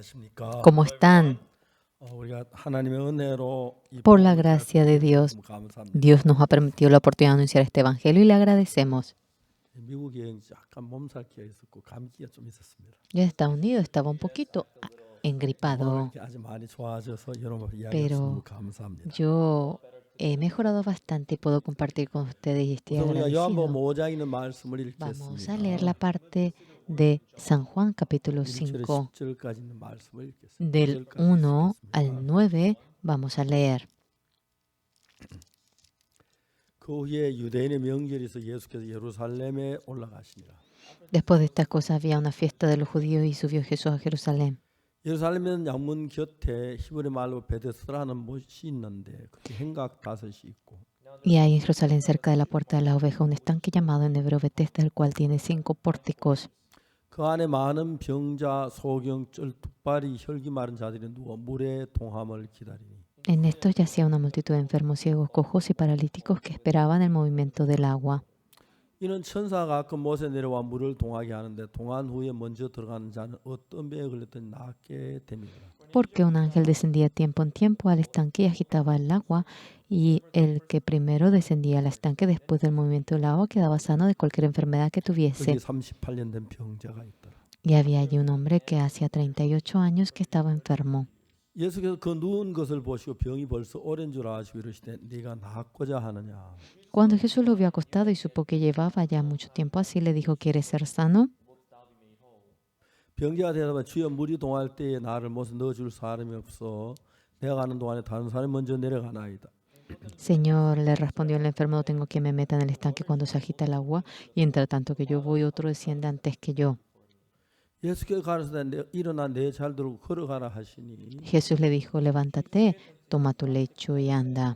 안녕하십니까? ¿Cómo están? 우리가 하나님의 은혜로 이 Por la 복음을 gracia de 전할 수 Dios, 있어서 감사합니다. Dios nos ha permitido la oportunidad de anunciar este evangelio y le agradecemos. 미국 여행 약간 몸살기가 있었고 감기가 좀 있었습니다. Yo en Estados Unidos estaba un poquito 오늘 engripado, 이렇게 아주 많이 좋아져서 여러분 이야기해서 너무 pero 감사합니다. yo he mejorado bastante y puedo compartir con ustedes y estoy 우선 우리가 요한복음 agradecido. 5장에 있는 말씀을 Vamos a leer la 읽겠습니다. parte de San Juan capítulo 1절에 5, 10절까지 있는 말씀을 읽겠습니다. del 9절까지 1 읽겠습니다. al 9, vamos a leer. 그 후에 유대인의 명절이 있어 예수께서 예루살렘에 올라가시니라. Después de estas cosas había una fiesta de los judíos y subió Jesús a Jerusalén. 예루살렘에는 양문 곁에 히브리 말로 베데스다라는 못이 있는데 그게 행각 다섯이 있고 Y hay en Jerusalén, cerca de la puerta de la oveja, un estanque llamado en hebreo Betesda, el cual tiene 5 pórticos. 그 안에 많은 병자, 소경, 쩔뚝발이, 혈기 마른 자들이 누워 물의 동함을 기다리니 En estos yacía una multitud de enfermos, ciegos, cojos y paralíticos que esperaban el movimiento del agua. 이는 천사가 가끔 못에 내려와 물을 동하게 하는데 동한 후에 먼저 들어가는 자는 어떤 병에 걸렸든지 낫게 됩니다. Porque un ángel descendía tiempo en tiempo al estanque y agitaba el agua, y el que primero descendía al estanque después del movimiento del agua quedaba sano de cualquier enfermedad que 거기 tuviese. 38년 된 병자가 있더라. Y había allí un hombre que hacía 38 años que estaba enfermo. 예수께서 그 누운 것을 보시고 병이 벌써 오랜 줄 아시고 이르시되 네가 낫고자 하느냐. Cuando Jesús lo vio acostado y supo que llevaba ya mucho tiempo así, le dijo: ¿Quieres ser sano? 병자가 대답하여 주여 물이 동할 때에 나를 못에 넣어줄 사람이 없어 내가 가는 동안에 다른 사람이 먼저 내려가나이다. Señor, le respondió el enfermo: no tengo quien me meta en el estanque cuando se agita el agua, y entre tanto que yo voy, otro desciende antes que yo. 예수께서 가르치되 일어나 내 잘 들고 걸어가라 하시니 Jesús le dijo: levántate, toma tu lecho y anda.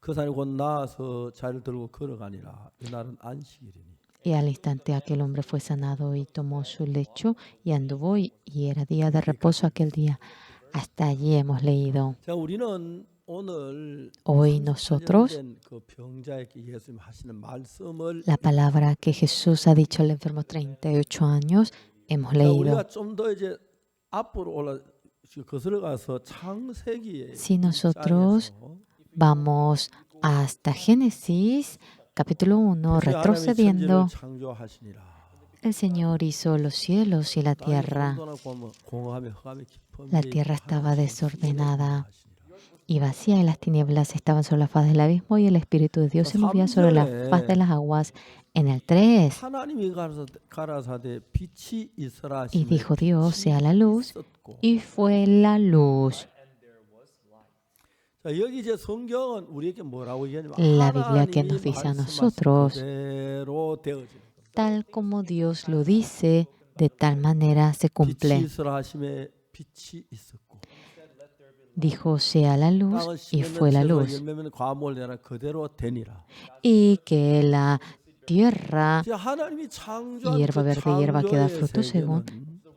그 사람이 곧 나아서 잘 들고 걸어가니라. 이날은 안식일이니. Y al instante aquel hombre fue sanado y tomó su lecho y anduvo, y era día de reposo aquel día. Hasta allí hemos leído. 자, 우리는 오늘 Hoy 38년 nosotros, 된 그 병자에게 예수님 하시는 말씀을 la palabra que Jesús ha dicho al enfermo 38 años, hemos 자, leído. 우리가 좀 더 이제 앞으로 거슬러 가서 창세기에 Si nosotros vamos hasta Génesis, capítulo 1, retrocediendo, el Señor hizo los cielos y la tierra. La tierra estaba desordenada y vacía, y las tinieblas estaban sobre la faz del abismo, y el Espíritu de Dios se movía sobre la faz de las aguas. En el 3, y dijo Dios: sea la luz, y fue la luz. La Biblia que nos dice a nosotros, tal como Dios lo dice, de tal manera se cumple. Dijo: sea la luz, y fue la luz. Y que la tierra, hierba verde y hierba que da fruto según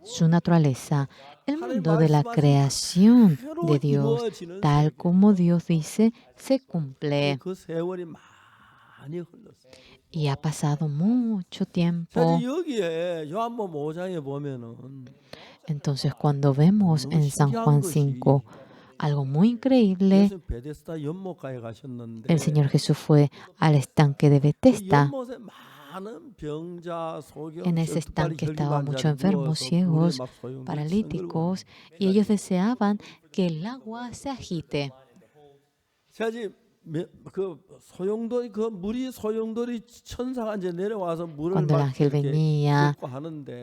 su naturaleza. El mundo de la creación de Dios, tal como Dios dice, se cumple. Y ha pasado mucho tiempo. Entonces, cuando vemos en San Juan 5 algo muy increíble, el Señor Jesús fue al estanque de Betesda. En ese estanque estaban muchos enfermos, ciegos, paralíticos, y ellos deseaban que el agua se agite. Cuando el ángel venía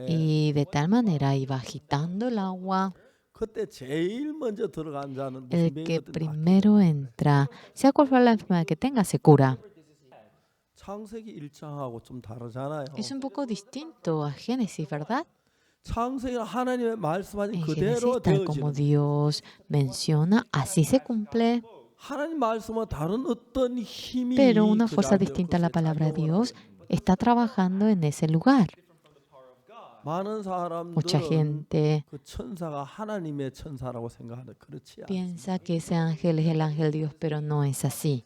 y de tal manera iba agitando el agua, el que primero entra, sea cual fuera la enfermedad que tenga, se cura. Es un poco distinto a Génesis, ¿verdad? En Génesis, tal como Dios menciona, así se cumple. Pero una fuerza distinta a la palabra de Dios está trabajando en ese lugar. Mucha gente piensa que ese ángel es el ángel de Dios, pero no es así.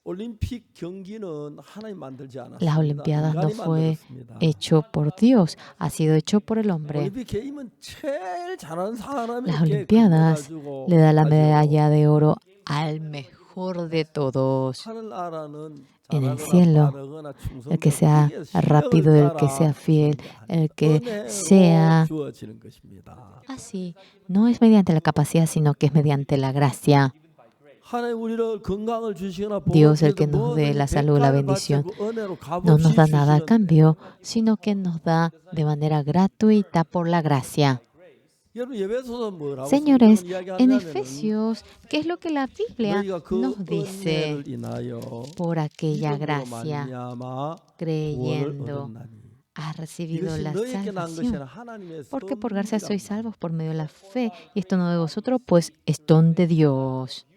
올림픽 경기는 하나님 만들지 Las 않았습니다. Olimpiadas no 인간이 fue 만들었습니다. hecho por Dios, ha sido hecho por el hombre. 올림픽 게임은 제일 잘하는 Las 사람에게 Olimpiadas 금메달 le da la 주고 medalla de oro al mejor de todos. 하늘나라는 En el 잘하거나 cielo, 빠르거나 el que 충성되고 sea 거기에 실력을 rápido, el que 따라 sea fiel, 주는 게 아니라 el que 은혜로 sea 주어지는 것입니다. así. No es mediante la capacidad, sino que es mediante la gracia. 하나님 우리를 건강을 주시거나 Dios, el que 복을 nos dé 주시든 la salud, la 대가를 bendición, 받지 그 은혜로 no nos 값없이 da nada a 주시는데 cambio, sino que nos da de manera gratuita por la gracia. 여러분 예배소서 뭐라고 Señores, 성경은 en 이야기하냐면은 Efesios, ¿qué es lo que la Biblia 너희가 그 nos dice? 은혜를 인하여 Por aquella 믿음으로 gracia, 말미암아 구원을 creyendo, 얻었나니 has recibido 이것이 la 너희에게 난 것이 salvación. 아니라 하나님의 Porque por gracia sois 선물이라. salvos por medio de la fe, y esto no de vosotros, pues es don de Dios.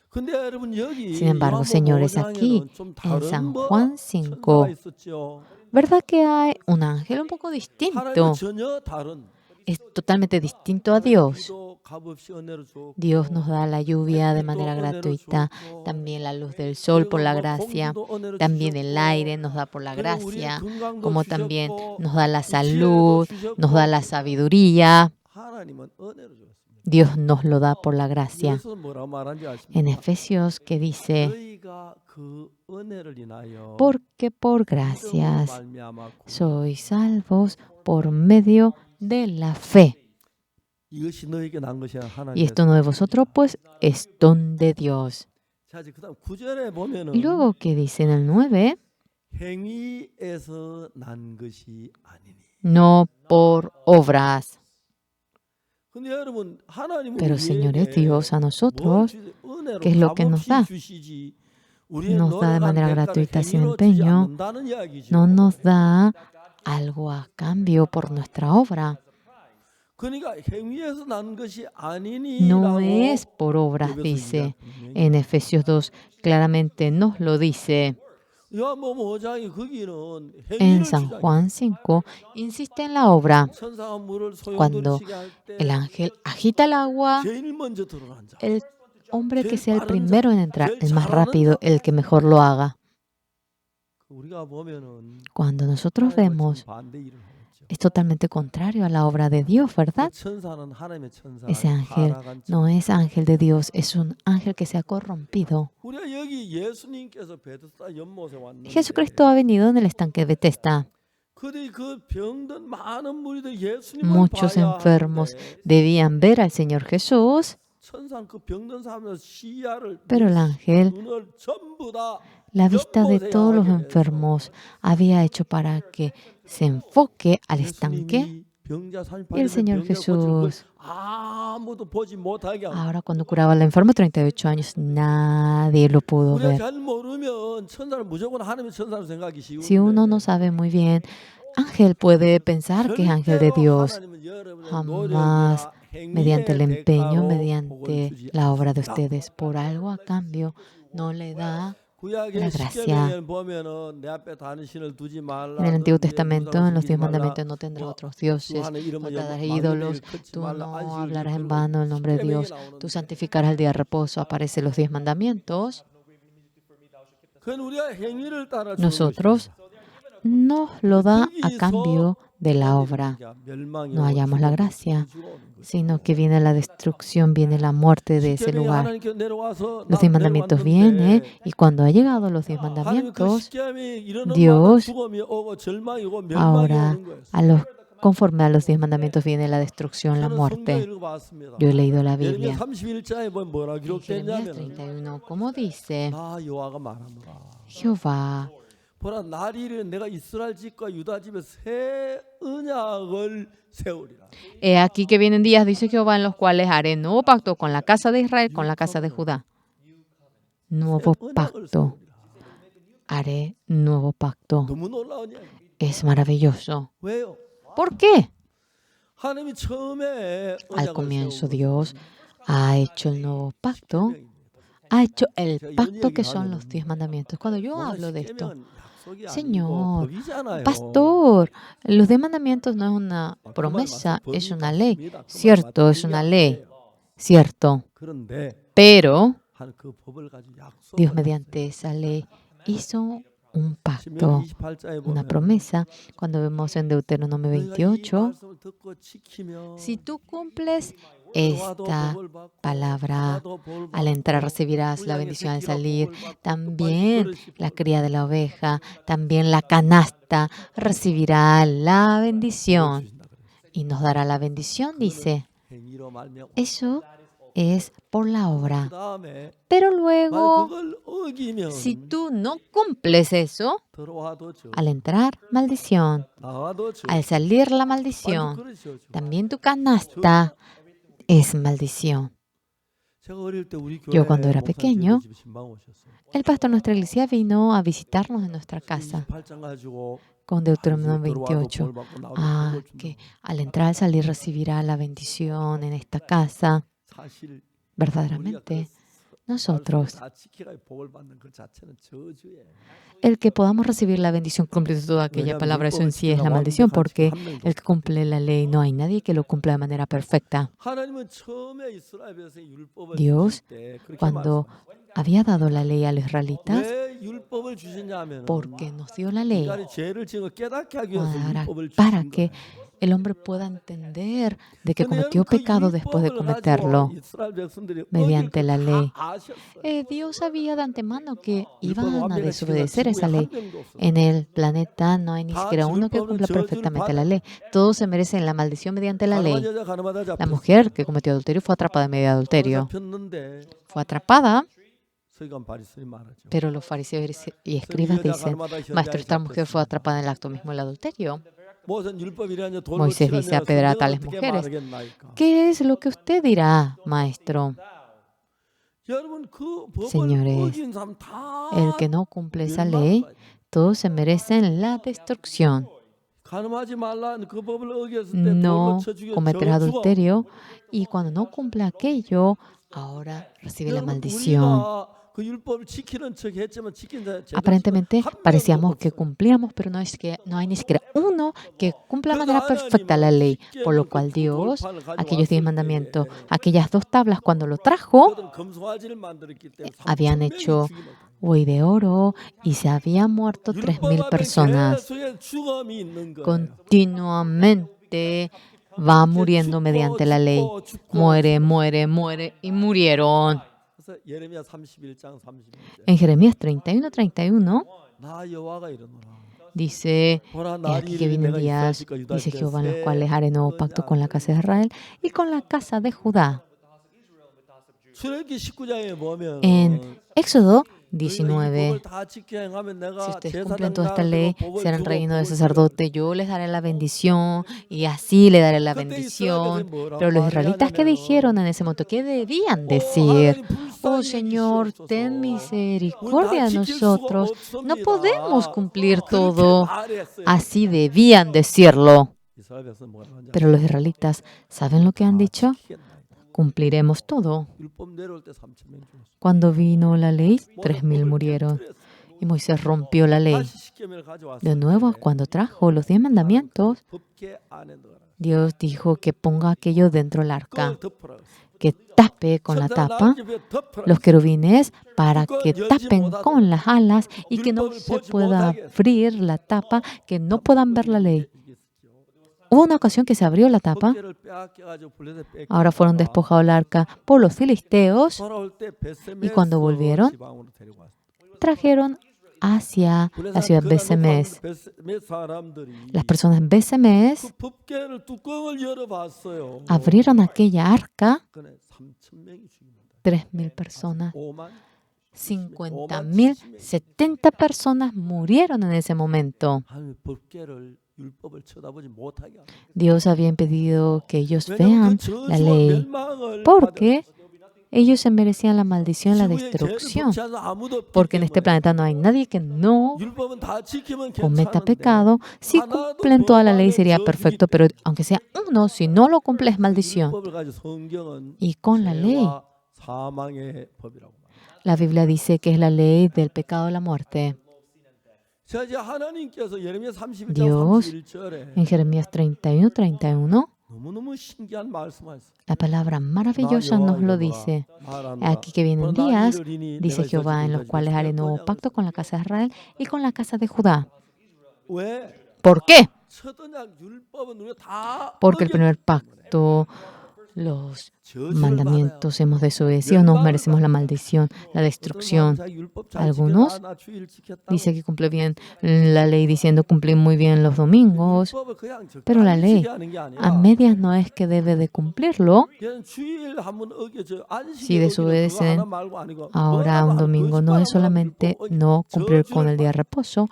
근데 여러분 여기 Sin embargo, 요한복음 señores, 5장에는 aquí 좀 en 다른 San 뭐 Juan 천사가 5, 있었죠. ¿verdad que hay un ángel un poco distinto? 하나님은 전혀 다른 Es totalmente distinto a Dios. 비도 값없이 은혜로 주었고 Dios nos da la lluvia de 햇빛도 manera 은혜로 gratuita, 주었고 también la luz del sol por la 그리고 뭐 gracia, 공기도 은혜로 también el 주셨고 aire nos da por la 그리고 우리의 gracia, 건강도 como también 주셨고 nos da la 이 지혜도 salud, nos da 주셨고 la sabiduría. 하나님은 은혜로 주었습니다. Dios nos lo da por la gracia. 여기서 뭐라고 말하는지 En 아십니까? Efesios que dice, 너희가 그 은혜를 인하여 porque por 믿음으로 gracias 말미암아 구원. sois salvos por medio de la fe. 이것이 너에게 난 것이 아니라 Y 하나님의 esto no de vosotros, pues es don de Dios. 자, 이제 그다음 9절에 보면은 Y luego que dice en el 9, 행위에서 난 것이 아니니. no por obras. 근데 여러분 하나님은 Pero señores, 우리에게 Dios a 뭘 nosotros, 주지? 은혜로 ¿qué es lo que nos 값없이 da? 주시지. 우리의 Nos da de 노력한 manera 대가를 gratuita, sin 행위로 주지 empeño, 않는다는 이야기죠. no nos da algo a cambio por nuestra obra. 그러니까 행위에서 난 것이 No 아니니라고 es por obras, 에베소 dice. 2장 분명히. En Efesios 2 claramente nos lo dice. 요한복음 5장이 거기는 En 행위를 San 주장해. Juan 5 insiste en la obra. 천사가 물을 Cuando 소용돌이치게 할 때 el ángel agita el agua, 제일 먼저 들어간 자. el hombre que sea el primero en entrar, el más rápido, el que mejor lo haga. 우리가 보면은 Cuando nosotros 하나님과 vemos, 반대 일을 하고 있죠. es totalmente contrario a la obra de Dios, 그 ¿verdad? 천사는 하나님의 천사. Ese ángel 타락한 자. no es ángel de Dios, es un ángel que se ha corrompido. 우리가 여기 예수님께서 베드스다 연못에 왔는데 Jesucristo ha venido en el estanque de Bethesda. 그들이 그 병든 많은 무리들 예수님을 Muchos 봐야 enfermos 하는데 debían ver al Señor Jesús, 천상 그 병든 사람의 시야를 pero el ángel, 눈을 전부 다 la vista de todos los enfermos, había hecho para que se enfoque al estanque. 예수님이 병자 38명 Y el Señor Jesús, 아무도 보지 못하게 하고 ahora cuando curaba al enfermo, 38 años, nadie lo pudo 우리가 ver. 잘 모르면 천사는 무조건 하나님의 천사로 생각하기 쉬운데 Si uno no sabe muy bien, ángel puede pensar que es ángel de Dios. 하나님은 여러분의 Jamás 노력이나 행위의 mediante el empeño, 대가로 복을 mediante 주지 la obra de 않습니다. ustedes, por algo a cambio, no le da. 구약의 la gracia. 십계명에 보면은 내 앞에 다른 신을 두지 말라. En el Antiguo Testamento, en los 10 mandamientos, no tendrás otros dioses, no te darás ídolos, tú no hablarás en vano el nombre de Dios, tú santificarás el día de reposo. Aparecen los 10 mandamientos. Nosotros nos lo da a cambio de la obra. No hallamos la gracia, sino que viene la destrucción, viene la muerte de ese lugar. Los 10 mandamientos vienen y cuando ha llegado los 10 mandamientos, Dios ahora conforme a los 10 mandamientos viene la destrucción, la muerte. Yo he leído la Biblia. En Jeremías 31, como dice, Jehová, 보라 날 이르 내가 이스라엘 집과 유다 집에 새 언약을 세우리라. he aquí que vienen días, dice Jehová, en los cuales haré nuevo pacto con la casa de Israel, con la casa de Judá. Nuevo pacto. Haré nuevo pacto. 너무 놀라운 이야기. Es maravilloso. 왜요? ¿Por qué? 하나님이 처음에 Al comienzo Dios ha hecho el nuevo pacto, ha hecho el pacto que son los 10 mandamientos. Cuando yo hablo de esto, Señor, pastor, los 10 mandamientos no es una promesa, es una ley. Cierto, es una ley. Cierto. 그런데 Pero 한 그 법을 가지고 Dios 약속을 mediante esa ley hizo un pacto, 신명기 28장에 una 보면 promesa. Cuando vemos en Deuteronomio 너희가 이 28, 말씀을 듣고 지키면 si tú cumples 들어와도 esta 복을 받고 palabra, 나가도 복을 al entrar 받고 recibirás 우리 la 양의 bendición, al 새끼가 salir 복을 받고 또 también 빨리 그릇이 la 복을 cría de 받고 la oveja, también la canasta recibirá la 복을 bendición 주신다 그랬어요. y nos dará la bendición, 그거는 dice. 행위로 말미암아. Eso es por la 그 obra. 다음에 Pero 만약 luego, 그걸 si 어기면 tú no cumples eso, 들어와도 저 al entrar, maldición. 나와도 저 Al salir, la 완전 maldición. 그릇이죠. También tu canasta es maldición. 제가 어릴 때 우리 Yo cuando 교회 era 목사 pequeño, 집에 신방 오셨어요. el pastor de nuestra iglesia vino a visitarnos en nuestra casa 28장 가지고 con Deuteronomio 들어와도 28. 볼 받고 나와도 복을 Que 준다. al entrar, al salir, recibirá la bendición en esta casa. 사실 Verdaderamente, nosotros, 다 지켜가 복을 받는 그 자체는 저주예요. el que podamos recibir la bendición cumpliendo toda aquella palabra, eso en sí es la maldición, porque el que cumple la ley, no hay nadie que lo cumpla de manera perfecta. 하나님은 처음에 이스라엘 백성에 율법을 Dios, 주실 때 그렇게 cuando 말씀하셨어요. había dado la ley a los israelitas, 왜 율법을 주셨냐면 porque nos dio la ley 인간이 죄를 지은 걸 깨닫게 하기 위해서 율법을 para 주신 que 거예요. el hombre pueda entender de que 근데 cometió 여러분 그 pecado después de 율법을 cometerlo 가지고 이스라엘 백성들이 mediante 어길 la 걸 ley. 다 아셨어요. Dios sabía de antemano que 율법을 iban a 완벽하게 desobedecer 지키는 esa 지구에 ley. 한 명도 없어요. En el planeta no hay ni 다 siquiera uno que 율법은 cumpla 저주를 perfectamente la 받아요. ley. Todos se merecen la maldición mediante la 가늠한 ley. 여자 가늠하다 La 잡혔어요. mujer que cometió adulterio fue atrapada en medio de adulterio. 잡혔는데 Fue atrapada, 서기관 바리새인 말하죠. pero los fariseos y 이 escribas 여자 dicen, 가늠하다 maestro, 현장에 esta mujer fue 잡혔습니다. atrapada en el acto mismo del adulterio. 무슨 율법이라냐 돌로 Moisés 치라냐 dice, apedrear a 성경은 tales 어떻게 mujeres. 말하겠나이까. ¿Qué es lo que usted dirá, maestro? 여러분 그 법을 Señores, 어긴 사람 다 el que no cumple esa ley, todos se merecen la destrucción. 가늠하지 말라 그 법을 어겼을 때 돌로 No 쳐 죽여 cometerás 저주가 adulterio y cuando no cumple aquello, ahora recibe la 여러분, maldición. 우리가 그 율법을 지키는 척 했지만 지킨 자 제대로 Aparentemente 지킨 한 명도 parecíamos que 없어요. cumplíamos, pero no es que no hay ni siquiera uno que cumpla de manera perfecta la ley. Por lo cual Dios, aquellos 10 mandamientos, aquellas 2 tablas cuando lo trajo, 그들은 금송아지를 만들었기 때문에 habían 3,000명이 hecho 죽임을 buey de oro y se habían muerto 3,000 personas. 계속의 죽음이 있는 거예요. Continuamente va muriendo mediante la ley. Muere, muere, muere y murieron. 그래서 예레미야 31장 30절 En Jeremías 31:31 나 여호와가 이르노라 dice, 보라 he aquí que 날이 vienen 내가 días, 이스라엘과 유다 dice 집에 Jehová, en los 새 cuales haré nuevo pacto con la casa de Israel y con la casa de Judá. 출애굽기 19장에 보면 En Éxodo 너희가 이 19, 법을 다 지켜 행하면 si 내가 ustedes 제사장 cumplen toda esta 나라들고 ley, 복을 serán 주고 reino de 복을 sacerdote, yo les daré la bendición y así le daré la 그때 이스라엘 bendición. 백성이 뭐라고 Pero los 말을 israelitas, ¿qué 하냐면 dijeron en ese momento? ¿Qué debían 오 decir? 하나님 Oh 불쌍히 Señor, 여기시옵소서. ten 우리 misericordia 다 de 지킬 수가 nosotros. No 없습니다. podemos cumplir 그렇게 todo. 말했어요. Así debían decirlo. 이스라엘 백성은 뭐라고 하냐? Pero los israelitas, ¿saben lo que han 다 dicho? 지키겠나이다. Cumpliremos todo. 율법 내려올 때 3,000명 죽었어. Cuando vino la ley, 3,000 murieron. Y Moisés rompió la ley. 다시 십계명을 가져왔을 De nuevo, 때 cuando trajo los 10 mandamientos, 법궤 안에 넣어라. Dios dijo que ponga aquello dentro del arca, 그걸 덮으라. que tape con la tapa los querubines para que tapen con las alas y que no se pueda abrir la tapa, que no puedan ver la ley. Hubo una ocasión que se abrió la tapa. Ahora fueron despojados el arca por los filisteos y cuando volvieron, trajeron hacia la ciudad Besemes. Las personas en Besemes abrieron aquella arca, 3,000 personas, 50,000, 70 personas murieron en ese momento. Dios había impedido que ellos vean la ley porque ellos se merecían la maldición, la destrucción. Porque en este planeta no hay nadie que no cometa pecado. Si cumplen toda la ley sería perfecto, pero aunque sea uno, si no lo cumple es maldición. Y con la ley, la Biblia dice que es la ley del pecado de la muerte. Dios, en Jeremías 31:31, 너무너무 신기한 말씀하셨어요. La palabra 나 maravillosa nos lo 여호와 dice. 말하노라. Aquí que vienen 나 días, 이르리니 dice 내가 Jehová, en los 이스라엘 cuales haré nuevo 언약을 pacto 세우리라. con la casa de Israel y con la casa de Judá. 왜? ¿Por qué? 첫 언약 율법은 우리가 다 Porque el 어겼기 primer 때문에 pacto, los 저주를 받아야 mandamientos hemos desobedecido, nos merecemos la maldición, la 어떤 사람은 destrucción. 자기 율법 잘 지켜서 Algunos 나 주일 지켰다고 dice que cumple bien la ley diciendo cumplir muy bien los domingos, 율법을 그냥 pero la 적당히 ley 지켜야 하는 게 a 아니라 medias no es que debe de cumplirlo. 그냥 주일 한번 어겨져 Si 안식일 어기는 그거 desobedecen 하나 말고 아니고 ahora 뭐라도 un 하는 domingo, no 거짓말 es 한번 하면 solamente 율법 no cumplir con el día de reposo.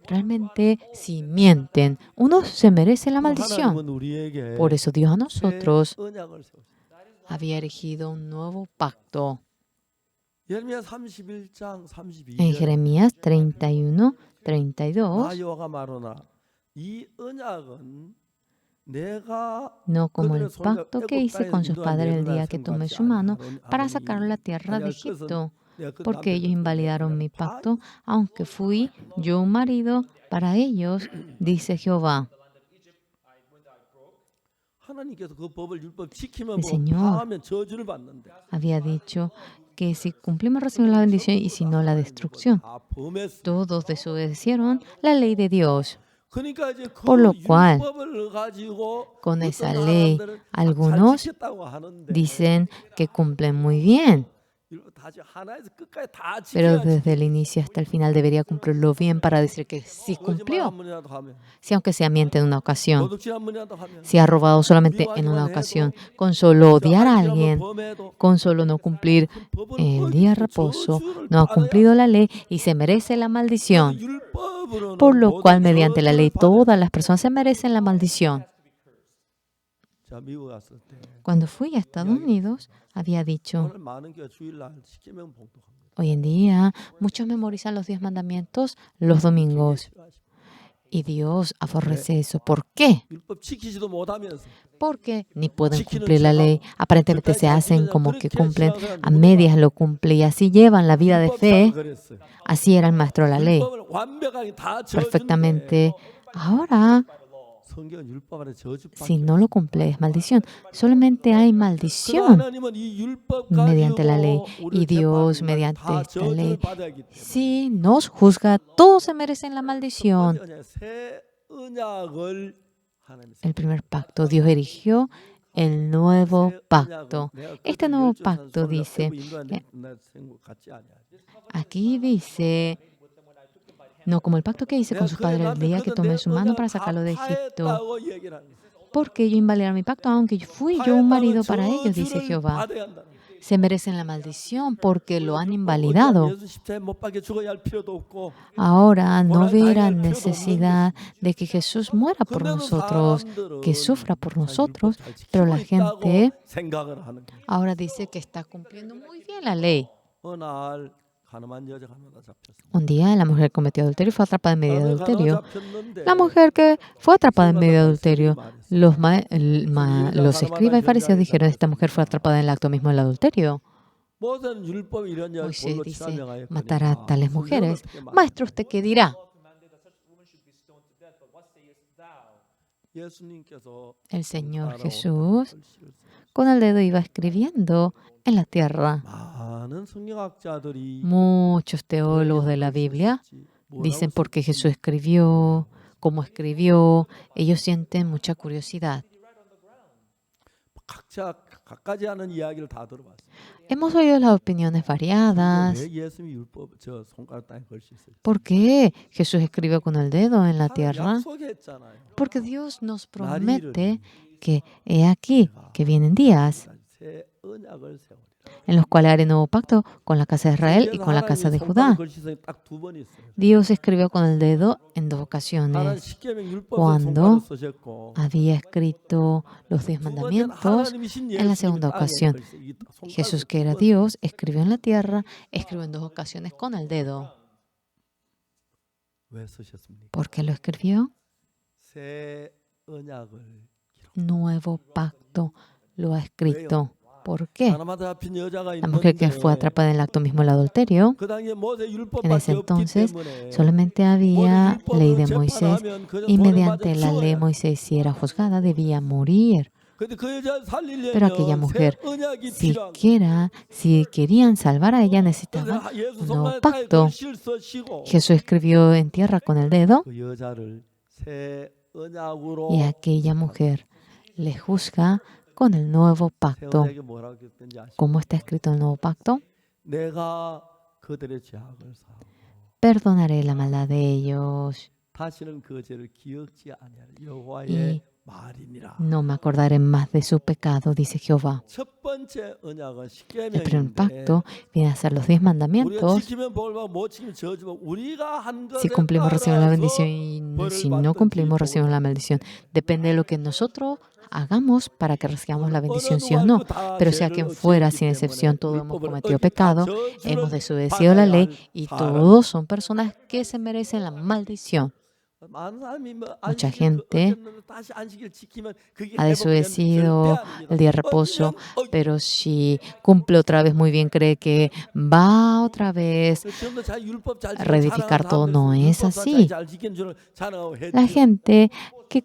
Realmente, si mienten, uno se merece la maldición. 하나님은 우리에게 Por eso Dios a 새 nosotros 언약을 세우셨어요. había erigido un nuevo pacto. 예레미야 31장 En 32절 Jeremías 31, 나 32, 여호와가 말하노라 이 언약은 내가 no como 그들의 el 손을 pacto que 애굽 hice 땅에서 con sus 인도한 padres el 내가 día que tomé 생각지 su mano para 아니하노니 sacar la tierra de 아니할 것은 Egipto, 내가 그 porque ellos 남편들 invalidaron mi 다 pacto, aunque fui yo un marido para ellos, dice Jehová. 하나님께서 그 법을 율법 지키면 El 뭐 Señor 파하면 저주를 받는데 había dicho que si cumplimos recibimos la bendición y si no la destrucción. 다 범했어. Todos desobedecieron la ley de Dios. 그러니까 이제 그 Por lo cual, 율법을 가지고 con 어떤 esa ley, 사람들은 잘 algunos 지켰다고 하는데 dicen que cumplen muy bien, 율법 다 하나에서 끝까지 다 pero 지켜야지. desde el inicio hasta el final debería cumplirlo bien para decir que sí 거짓말 cumplió. 한 번이라도 하면 Si aunque sea miente en una ocasión, 도둑질 한 번이라도 하면 si ha robado solamente en una ocasión, con solo odiar a alguien, con solo no cumplir 법을 el día de 어기고 reposo, 저주를 no ha 받아야 cumplido la ley y se merece la maldición. 율법으로는 Por lo cual, 모든 mediante la ley, 저주를 받아야 todas las personas se merecen la maldición. 자, 미국 갔을 때 Cuando fui a Estados Unidos, había dicho, 오늘 많은 교회 주일날 시계명 봉독합니다. hoy en día muchos memorizan los 10 mandamientos los domingos. Y Dios aborrece eso. ¿Por qué? 율법 지키지도 못하면서 Porque ni pueden cumplir la ley. Aparentemente se hacen como que cumplen, a medias lo cumplen y así llevan la vida de fe. 그랬어요. Así era el maestro de la ley, 율법을 완벽하게 다 저주인데 perfectamente. Ahora, 성경은 율법 안에 저주밖에 si no lo cumple, es maldición. Solamente hay 그러나 maldición 하나님은 이 율법 mediante la ley. 가지고 Y 우리를 Dios, 재판하는 mediante 다 esta 저주를 ley, 받아야 하기 때문에 si nos juzga, todos se merecen la maldición. 새 언약을 하나님이 El primer pacto, Dios erigió el nuevo pacto. Este nuevo pacto dice, aquí dice, no como el pacto que hice con sus padres el día que tomé su mano para sacarlo de Egipto, porque ellos invalidaron mi pacto, aunque fui yo un marido para ellos, dice Jehová. Se merecen la maldición porque lo han invalidado. Ahora no verá necesidad de que Jesús muera por nosotros, que sufra por nosotros, pero la gente ahora dice que está cumpliendo muy bien la ley. Un día la mujer cometió adulterio y fue atrapada en medio de adulterio. La mujer que fue atrapada en medio de adulterio, los escribas y fariseos dijeron, esta mujer fue atrapada en el acto mismo del adulterio. Moisés dice, matará a tales mujeres. Maestro, ¿usted qué dirá? El Señor Jesús con el dedo iba escribiendo en la tierra. Muchos teólogos de la Biblia dicen por qué Jesús escribió, cómo escribió. Ellos sienten mucha curiosidad. Hemos oído las opiniones variadas. ¿Por qué Jesús escribió con el dedo en la tierra? Porque Dios nos promete que he aquí que vienen días en los cuales haré nuevo pacto con la casa de Israel y con la casa de Judá. Dios escribió con el dedo en 2 ocasiones. Cuando había escrito los 10 mandamientos, en la segunda ocasión. Jesús, que era Dios, escribió en la tierra, escribió en 2 ocasiones con el dedo. ¿Por qué lo escribió? Nuevo pacto lo ha escrito. ¿Por qué? La mujer que fue atrapada en el acto mismo del adulterio, en ese entonces solamente había ley de Moisés y mediante la ley de Moisés, si era juzgada, debía morir. Pero aquella mujer, si querían salvar a ella, necesitaban un nuevo pacto. Jesús escribió en tierra con el dedo y aquella mujer le juzga con el nuevo pacto. ¿Cómo está escrito el nuevo pacto? Perdonaré la maldad de ellos y no me acordaré más de su pecado, dice Jehová. El primer pacto viene a ser los 10 mandamientos. Si cumplimos, recibimos la bendición, y si no cumplimos, recibimos la maldición. Depende de lo que nosotros hagamos para que recibamos la bendición, sí o no. Pero sea quien fuera, sin excepción, todos hemos cometido pecado, hemos desobedecido la ley y todos son personas que se merecen la maldición. Mucha gente ha desobedecido el día de reposo, pero si cumple otra vez muy bien, cree que va otra vez a reedificar todo. No es así. La gente que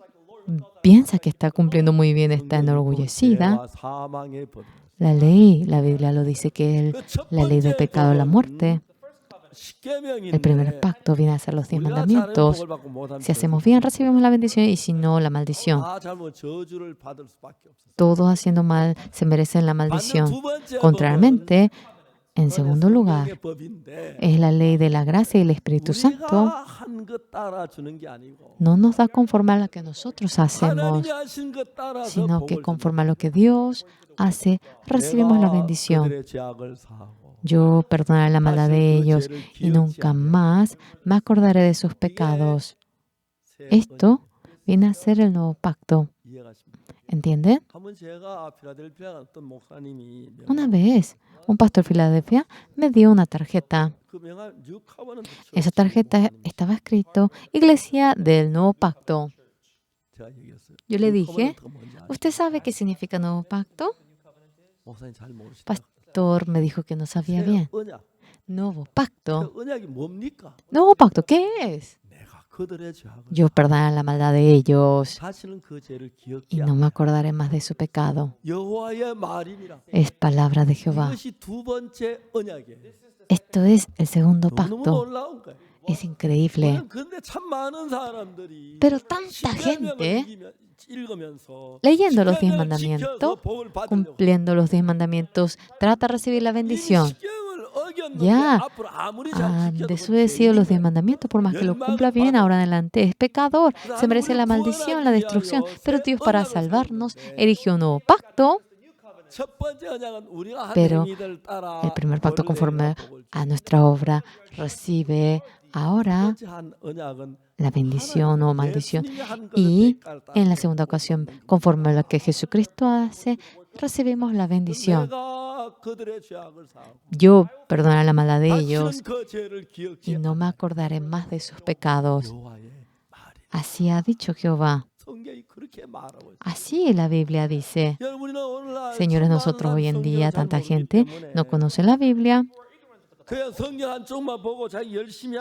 piensa que está cumpliendo muy bien está enorgullecida. La ley, la Biblia lo dice, que es la ley del pecado y la muerte. El primer pacto viene a ser los 10 mandamientos. Si hacemos bien, recibimos la bendición, y si no, la maldición. Todos haciendo mal se merecen la maldición. Contrariamente, en segundo lugar, es la ley de la gracia y el Espíritu Santo. No nos da conforme a lo que nosotros hacemos, sino que conforme a lo que Dios hace, recibimos la bendición. Yo perdonaré la maldad de ellos y nunca más me acordaré de sus pecados. Esto viene a ser el nuevo pacto. ¿Entienden? Una vez, un pastor de Filadelfia me dio una tarjeta. Esa tarjeta estaba escrito Iglesia del Nuevo Pacto. Yo le dije, ¿usted sabe qué significa Nuevo Pacto? Pastor me dijo que no sabía bien. Nuevo Pacto. ¿Nuevo Pacto qué es? Yo perdonaré la maldad de ellos y no me acordaré más de su pecado. Es palabra de Jehová. Esto es el segundo pacto. Es increíble. Pero tanta gente leyendo los 10 mandamientos, cumpliendo los 10 mandamientos, trata de recibir la bendición. Ya han desobedecido los 10 mandamientos, por más que lo cumpla bien, ahora en adelante es pecador, se merece la maldición, la destrucción. Pero Dios, para salvarnos, erigió un nuevo pacto. Pero el primer pacto, conforme a nuestra obra, recibe ahora la bendición o maldición. Y en la segunda ocasión, conforme a lo que Jesucristo hace, recibimos la bendición. Yo perdonaré la maldad de ellos y no me acordaré más de sus pecados. Así ha dicho Jehová. Así la Biblia dice. Señores, nosotros hoy en día, tanta gente no conoce la Biblia.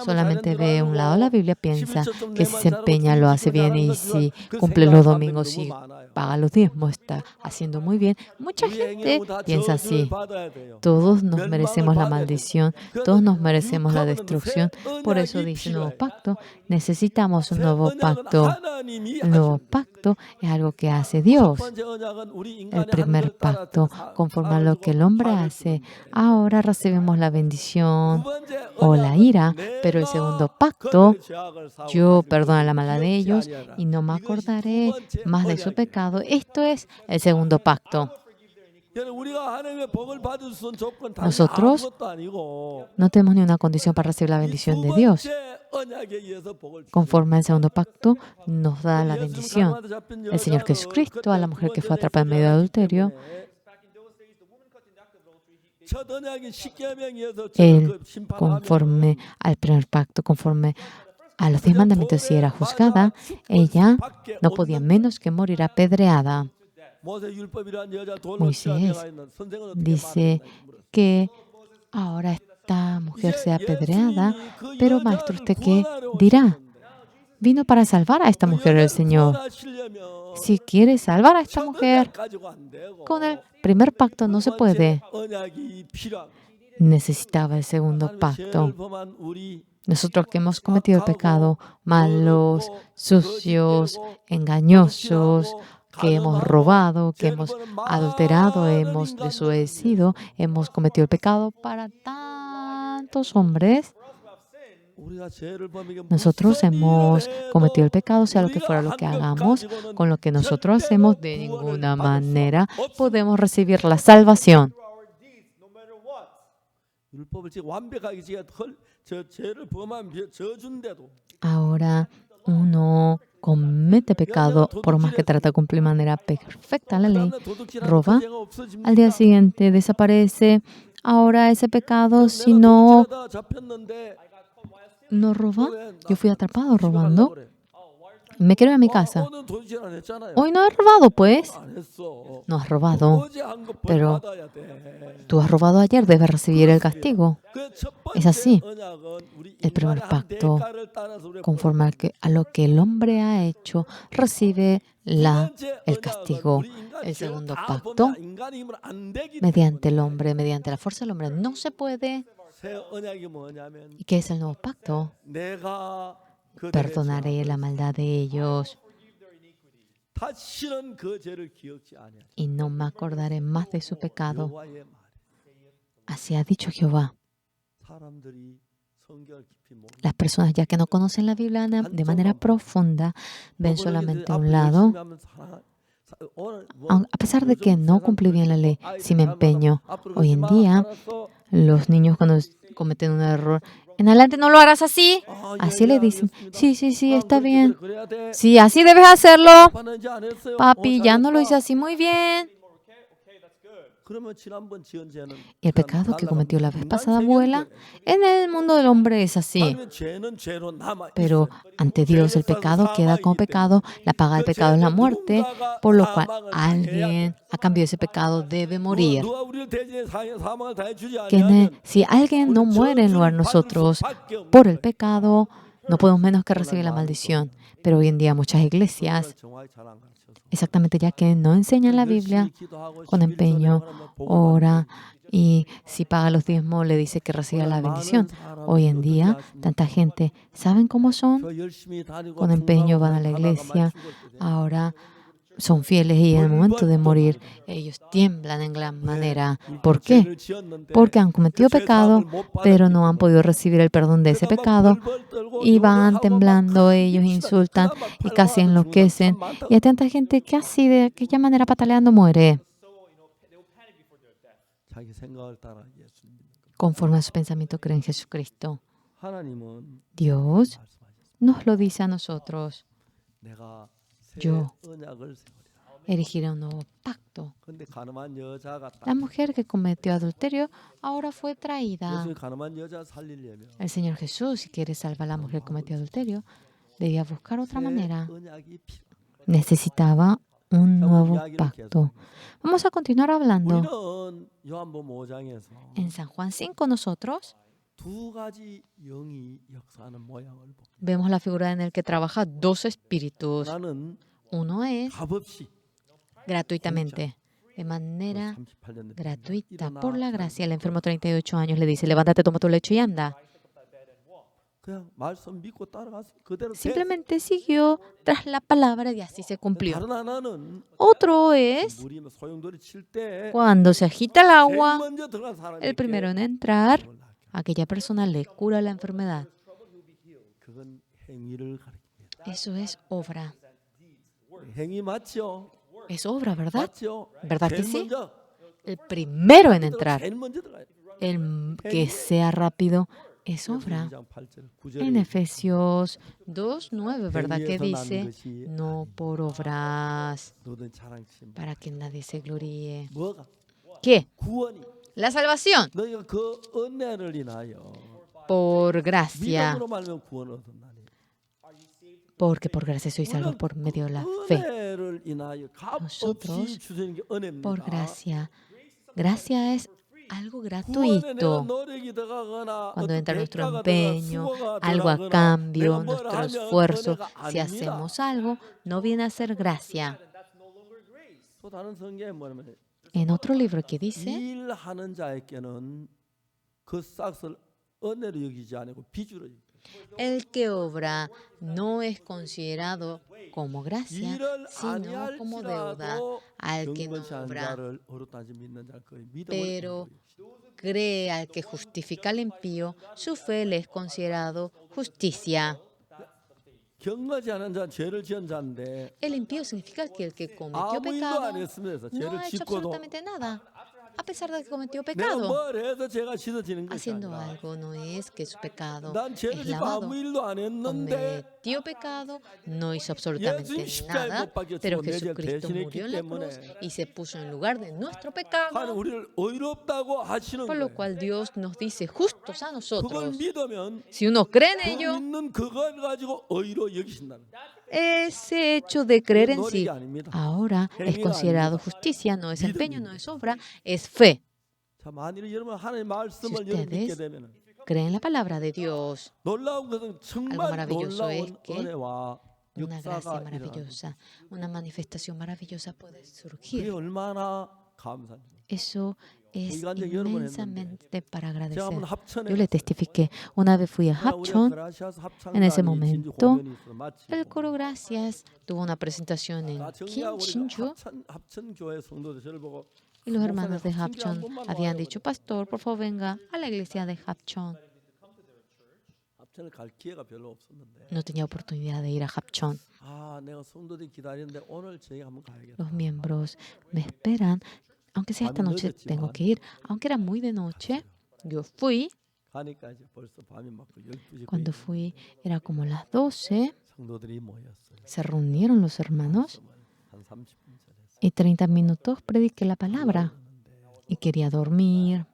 Solamente ve un lado la Biblia, piensa que si se empeña lo hace bien, y si cumple los domingos, si paga los diezmos, está haciendo muy bien. Mucha gente piensa así. Todos nos merecemos la maldición, todos nos merecemos la destrucción. Por eso dice nuevo pacto. Necesitamos un nuevo pacto. El nuevo pacto es algo que hace Dios. El primer pacto, conforme a lo que el hombre hace, ahora recibimos la bendición o la ira, pero el segundo pacto, yo perdono la maldad de ellos y no me acordaré más de su pecado. Esto es el segundo pacto. Nosotros no tenemos ni una condición para recibir la bendición de Dios. Conforme al segundo pacto, nos da la bendición. El Señor Jesucristo, a la mujer que fue atrapada en medio de adulterio, Él, conforme al primer pacto, conforme a los 10 mandamientos, si era juzgada, ella no podía menos que morir apedreada. Moisés dice que ahora esta mujer sea apedreada, pero maestro, ¿usted qué dirá? Vino para salvar a esta mujer el Señor. Si quiere salvar a esta mujer, con el primer pacto no se puede. Necesitaba el segundo pacto. Nosotros que hemos cometido el pecado, malos, sucios, engañosos, que hemos robado, que hemos adulterado, hemos desobedecido, hemos cometido el pecado para tantos hombres. Nosotros hemos cometido el pecado, sea lo que fuera lo que hagamos, con lo que nosotros hacemos, de ninguna manera podemos recibir la salvación. Ahora uno comete pecado, por más que trata de cumplir de manera perfecta la ley, roba, al día siguiente desaparece. Ahora ese pecado, si no roba, yo fui atrapado robando, me quiero ir a mi casa. Hoy no he robado, pues. No has robado, pero tú has robado ayer, debes recibir el castigo. Es así. El primer pacto, conforme a lo que el hombre ha hecho, recibe el castigo. El segundo pacto, mediante el hombre, mediante la fuerza del hombre, no se puede. ¿Y qué es el nuevo pacto? Perdonaré la maldad de ellos y no me acordaré más de su pecado. Así ha dicho Jehová. Las personas, ya que no conocen la Biblia de manera profunda, ven solamente un lado. A pesar de que no cumplí bien la ley, si me empeño. Hoy en día, los niños cuando cometen un error, en adelante no lo harás así. Así le dicen, sí, está bien. Sí, así debes hacerlo. Papi, ya no lo hice así, muy bien. Y el pecado que cometió la vez pasada vuela. En el mundo del hombre es así. Pero ante Dios el pecado queda como pecado. La paga del pecado es la muerte, por lo cual alguien a cambio de ese pecado debe morir. Si alguien no muere en lugar de nosotros por el pecado, no podemos menos que recibir la maldición. Pero hoy en día muchas iglesias, exactamente ya que no enseñan la Biblia con empeño, ora, y si paga los diezmos le dice que reciba la bendición. Hoy en día, tanta gente, ¿saben cómo son? Con empeño van a la iglesia, ahora son fieles y en el momento de morir ellos tiemblan en gran manera. ¿Por qué? Porque han cometido pecado, pero no han podido recibir el perdón de ese pecado y van temblando, ellos insultan y casi enloquecen. Y hay tanta gente que así, de aquella manera pataleando, muere. Conforme a su pensamiento cree en Jesucristo. Dios nos lo dice a nosotros. Yo erigiré un nuevo pacto. La mujer que cometió adulterio ahora fue traída. El Señor Jesús, si quiere salvar a la mujer que cometió adulterio, debía buscar otra manera. Necesitaba un nuevo pacto. Vamos a continuar hablando. En San Juan 5 nosotros vemos la figura en la que trabaja dos espíritus. Uno es gratuitamente, de manera gratuita, por la gracia. El enfermo 38 años le dice, levántate, toma tu lecho y anda. Simplemente siguió tras la palabra y así se cumplió. Otro es cuando se agita el agua, el primero en entrar, aquella persona le cura la enfermedad. Eso es obra. Es obra, ¿verdad? ¿Verdad que sí? El primero en entrar, el que sea rápido, es obra. En Efesios 2:9, ¿verdad? Que dice, no por obras, para que nadie se gloríe. ¿Qué? La salvación. Por gracia. porque por gracia sois salvos por medio de la fe. 은혜를 인하여 값없이 Nosotros, 주시는 게 은혜입니다. por gracia. Gracia es algo 구원에 내가 gratuito. 노력이 들어가거나 Cuando 어떤 entra nuestro 대가가 들어가 empeño, 수고가 algo a 들어가거나 내가 cambio, 뭘 nuestro 하면 esfuerzo, 은혜가 si 아닙니다. hacemos algo, no viene a ser gracia. 또 다른 성경에 뭐냐면 En otro libro que dice, 일하는 자에게는 그 싹을 은혜로 여기지 아니고 빚으로 여기고 el que obra no es considerado como gracia, 일을 sino como deuda 아니할지라도 al que no 경건시한 obra. 자를 어렵다지 믿는 자를 그 믿음을 Pero 얻는 거예요. cree al que justifica al impío, su fe le es considerado justicia. 경건치 않은 자는 죄를 지은 자인데 El impío significa que el que cometió 아무 일도 pecado 안 했습니다. no 죄를 ha hecho 짓고도 absolutamente nada, a pesar de que cometió 내가 pecado. 뭘 해서 죄가 씻어지는 것이 Haciendo 아니라 algo no es que su pecado 난 죄를 es 짓고 lavado. 아무 일도 안 했는데 Cometió pecado, no hizo absolutamente 예수님 십자가에 nada, 못 박혀 pero 죽고 내 죄를 Jesucristo 대신했기 murió en la cruz 때문에 y se puso en lugar de nuestro 하나님 pecado, 우리를 의롭다고 하시는 por lo 거예요. cual Dios nos dice justos a 그걸 nosotros. 믿으면 Si uno cree en 그 ello, 믿는 그걸 가지고 의로 여기신다는 거예요. ese hecho de creer en sí 노력이 아닙니다. ahora es 행위가 considerado 아닙니다. justicia, no es empeño, no es obra, es fe. 자, 만일 여러분 하나님의 말씀을 Si 여러분 믿게 ustedes 되면 creen en la palabra de Dios, 놀라운 것은 정말 maravilloso 놀라운 es que 은혜와 una gracia 역사가 일어납니다. maravillosa, una manifestación maravillosa puede 그게 surgir. 얼마나 감사합니다. Eso es 인간적 여러분 inmensamente para 제가 agradecer. 한번 합천에 Yo le testifiqué. Una vez fui a 우리가 Hapchon. 그라시아스 En ese 합창단이 진주 momento, 공연이 있어 마치고 El coro Gracias tuvo una presentación en 다 정리하고 우리 Shinju 합천 교회 성도들 저를 보고 y los hermanos de 목사님, Hapchon 합천교회 한 번만 habían 와요. dicho, pastor, por favor venga a la iglesia de Hapchon. 합천을 갈 기회가 별로 없었는데 No tenía oportunidad de ir a Hapchon. 아 내가 성도들이 기다리는데 오늘 저희 한번 가야겠다. Los miembros me esperan. Aunque sea esta noche, tengo que ir. Aunque era muy de noche, yo fui. 가니까 이제 벌써 밤이 맞고 12시 Cuando fui, era como las 12. 성도들이 모였어요. Se reunieron los hermanos 한 30분 전에 y 30 minutos prediqué la palabra. Y quería dormir.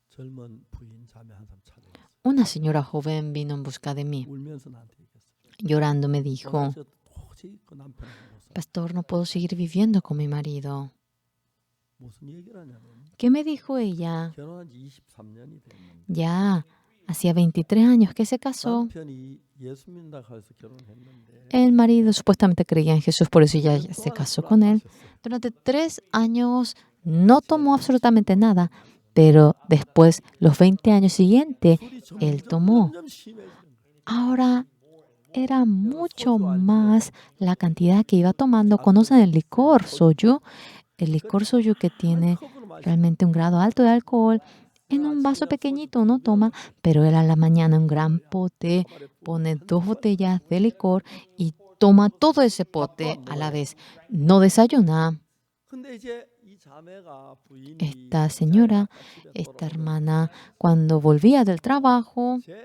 젊은 부인 자매 한 사람 찾아왔어요. Una señora joven vino en busca de mí. 울면서 나한테 얘기했어요. Llorando me dijo, 저 도저히 그 남편을 못 살아. pastor, no puedo seguir viviendo con mi marido. 무슨 얘기를 하냐면 ¿Qué me dijo ella? 결혼한 지 23년이 됐는데 Ya hacía 23 años que se casó. 남편이 예수 믿는다고 해서 결혼했는데 El marido supuestamente creía en Jesús, por eso ella se casó con él. Durante 3 años no tomó absolutamente nada, pero después, los 20 años siguientes, él tomó. 점점 심해지는 거예요. Ahora era mucho más la cantidad que iba tomando. ¿Conocen el licor soju? El licor soju que tiene 컵으로 마시고 realmente un grado alto de alcohol. En un vaso pequeñito uno toma, pero él a la mañana un gran pote, pone 2 botellas de licor y toma todo ese pote a la vez. No desayuna. 근데 이제 이 자매가 부인이 Esta señora, esta hermana, cuando volvía del trabajo, 제일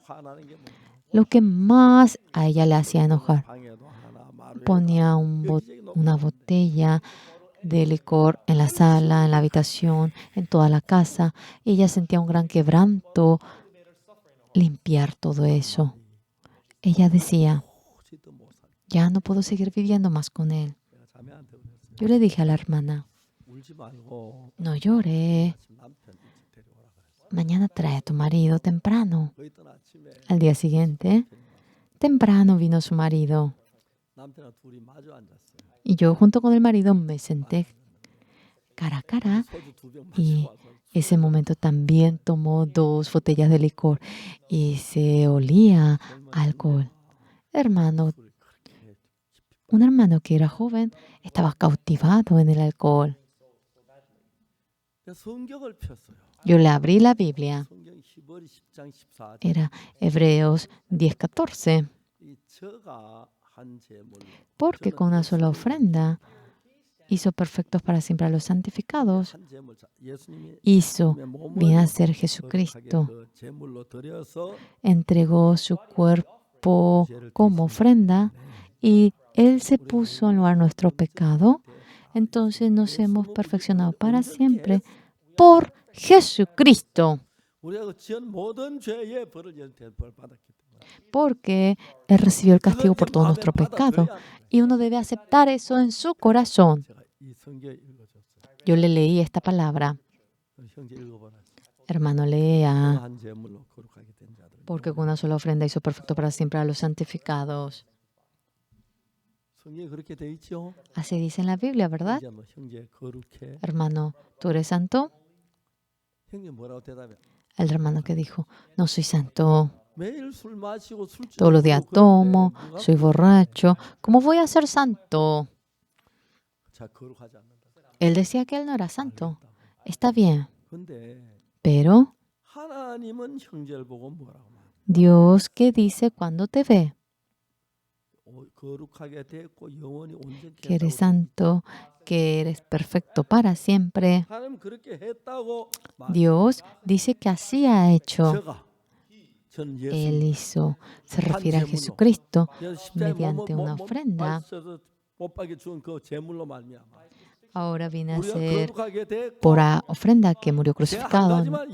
화나는 게 뭐냐? lo que más a ella le hacía enojar, 방에도 하나 마루에 ponía una botella de licor en la sala, en la habitación, en toda la casa. Y ella sentía un gran quebranto limpiar todo eso. Ella decía, 도저히 못 살아. ya no puedo seguir viviendo más con él. 내가 자매한테 그랬어요. Yo le dije a la hermana, 울지 말고 no llore, 아침 남편 일찍 데려오라 그랬어요. mañana trae a tu marido temprano. 거의 던 아침에 Al día siguiente, temprano vino su marido. 남편과 둘이 마주 앉았어요. Y yo junto con el marido me senté cara a cara. 소주 2병 Y 마시고 와서 ese momento también tomó 2 botellas de licor y se olía a alcohol. Hermano, 술을 그렇게 un hermano que era joven estaba cautivado en el alcohol. 성경을 폈어요. Yo le abrí la Biblia. 성경 히브리 10장 14절. Era Hebreos 10:14. 이 저가 한 제물로 Porque con una sola ofrenda hizo perfectos para siempre a los santificados. 한 제물 예수님이 Hizo bien a ser Jesucristo. 그 제물로 드려서 Entregó su cuerpo como ofrenda y Él se puso en lugar de nuestro pecado. Entonces nos hemos perfeccionado para siempre por Jesucristo. 우리가 그 지은 모든 죄의 벌을 벌 받았기 때문에 porque Él recibió el castigo por todo nuestro pecado. Y uno debe aceptar eso en su corazón. 제가 이 성경에 읽어줬어요. Yo le leí esta palabra. 형제 읽어보라. Hermano, lea, 한 제물로 거룩하게 된 자들. porque con una sola ofrenda hizo perfecto para siempre a los santificados. 성경에 그렇게 돼 있죠. Así dice en la Biblia, ¿verdad? 이제 뭐 형제 거룩해. Hermano, ¿tú eres santo? 형님 뭐라고 대답해? El hermano que dijo, no soy santo. 매일 술 마시고 술집 Todos los días 가고 tomo, 그러는데 누가 soy borracho. ¿Cómo voy a ser santo? 자 거룩하지 않는다. Él decía que él no era santo. Está bien, 근데 pero 하나님은 형제를 보고 뭐라고 말해? Dios, ¿qué dice cuando te ve? 거룩하게 됐고 영원히 온전케 Que eres 했다고. santo, que eres perfecto para siempre. 하나님 그렇게 했다고 말. Dios dice que así ha hecho. 제가 저는 Él 예수 hizo. Se refiere a Jesucristo mediante una ofrenda. 못박에 주은 그 제물로 말미암아. Ahora viene a 우리가 ser 거룩하게 됐고 por ofrenda que murió 죄 한 crucificado. 가지만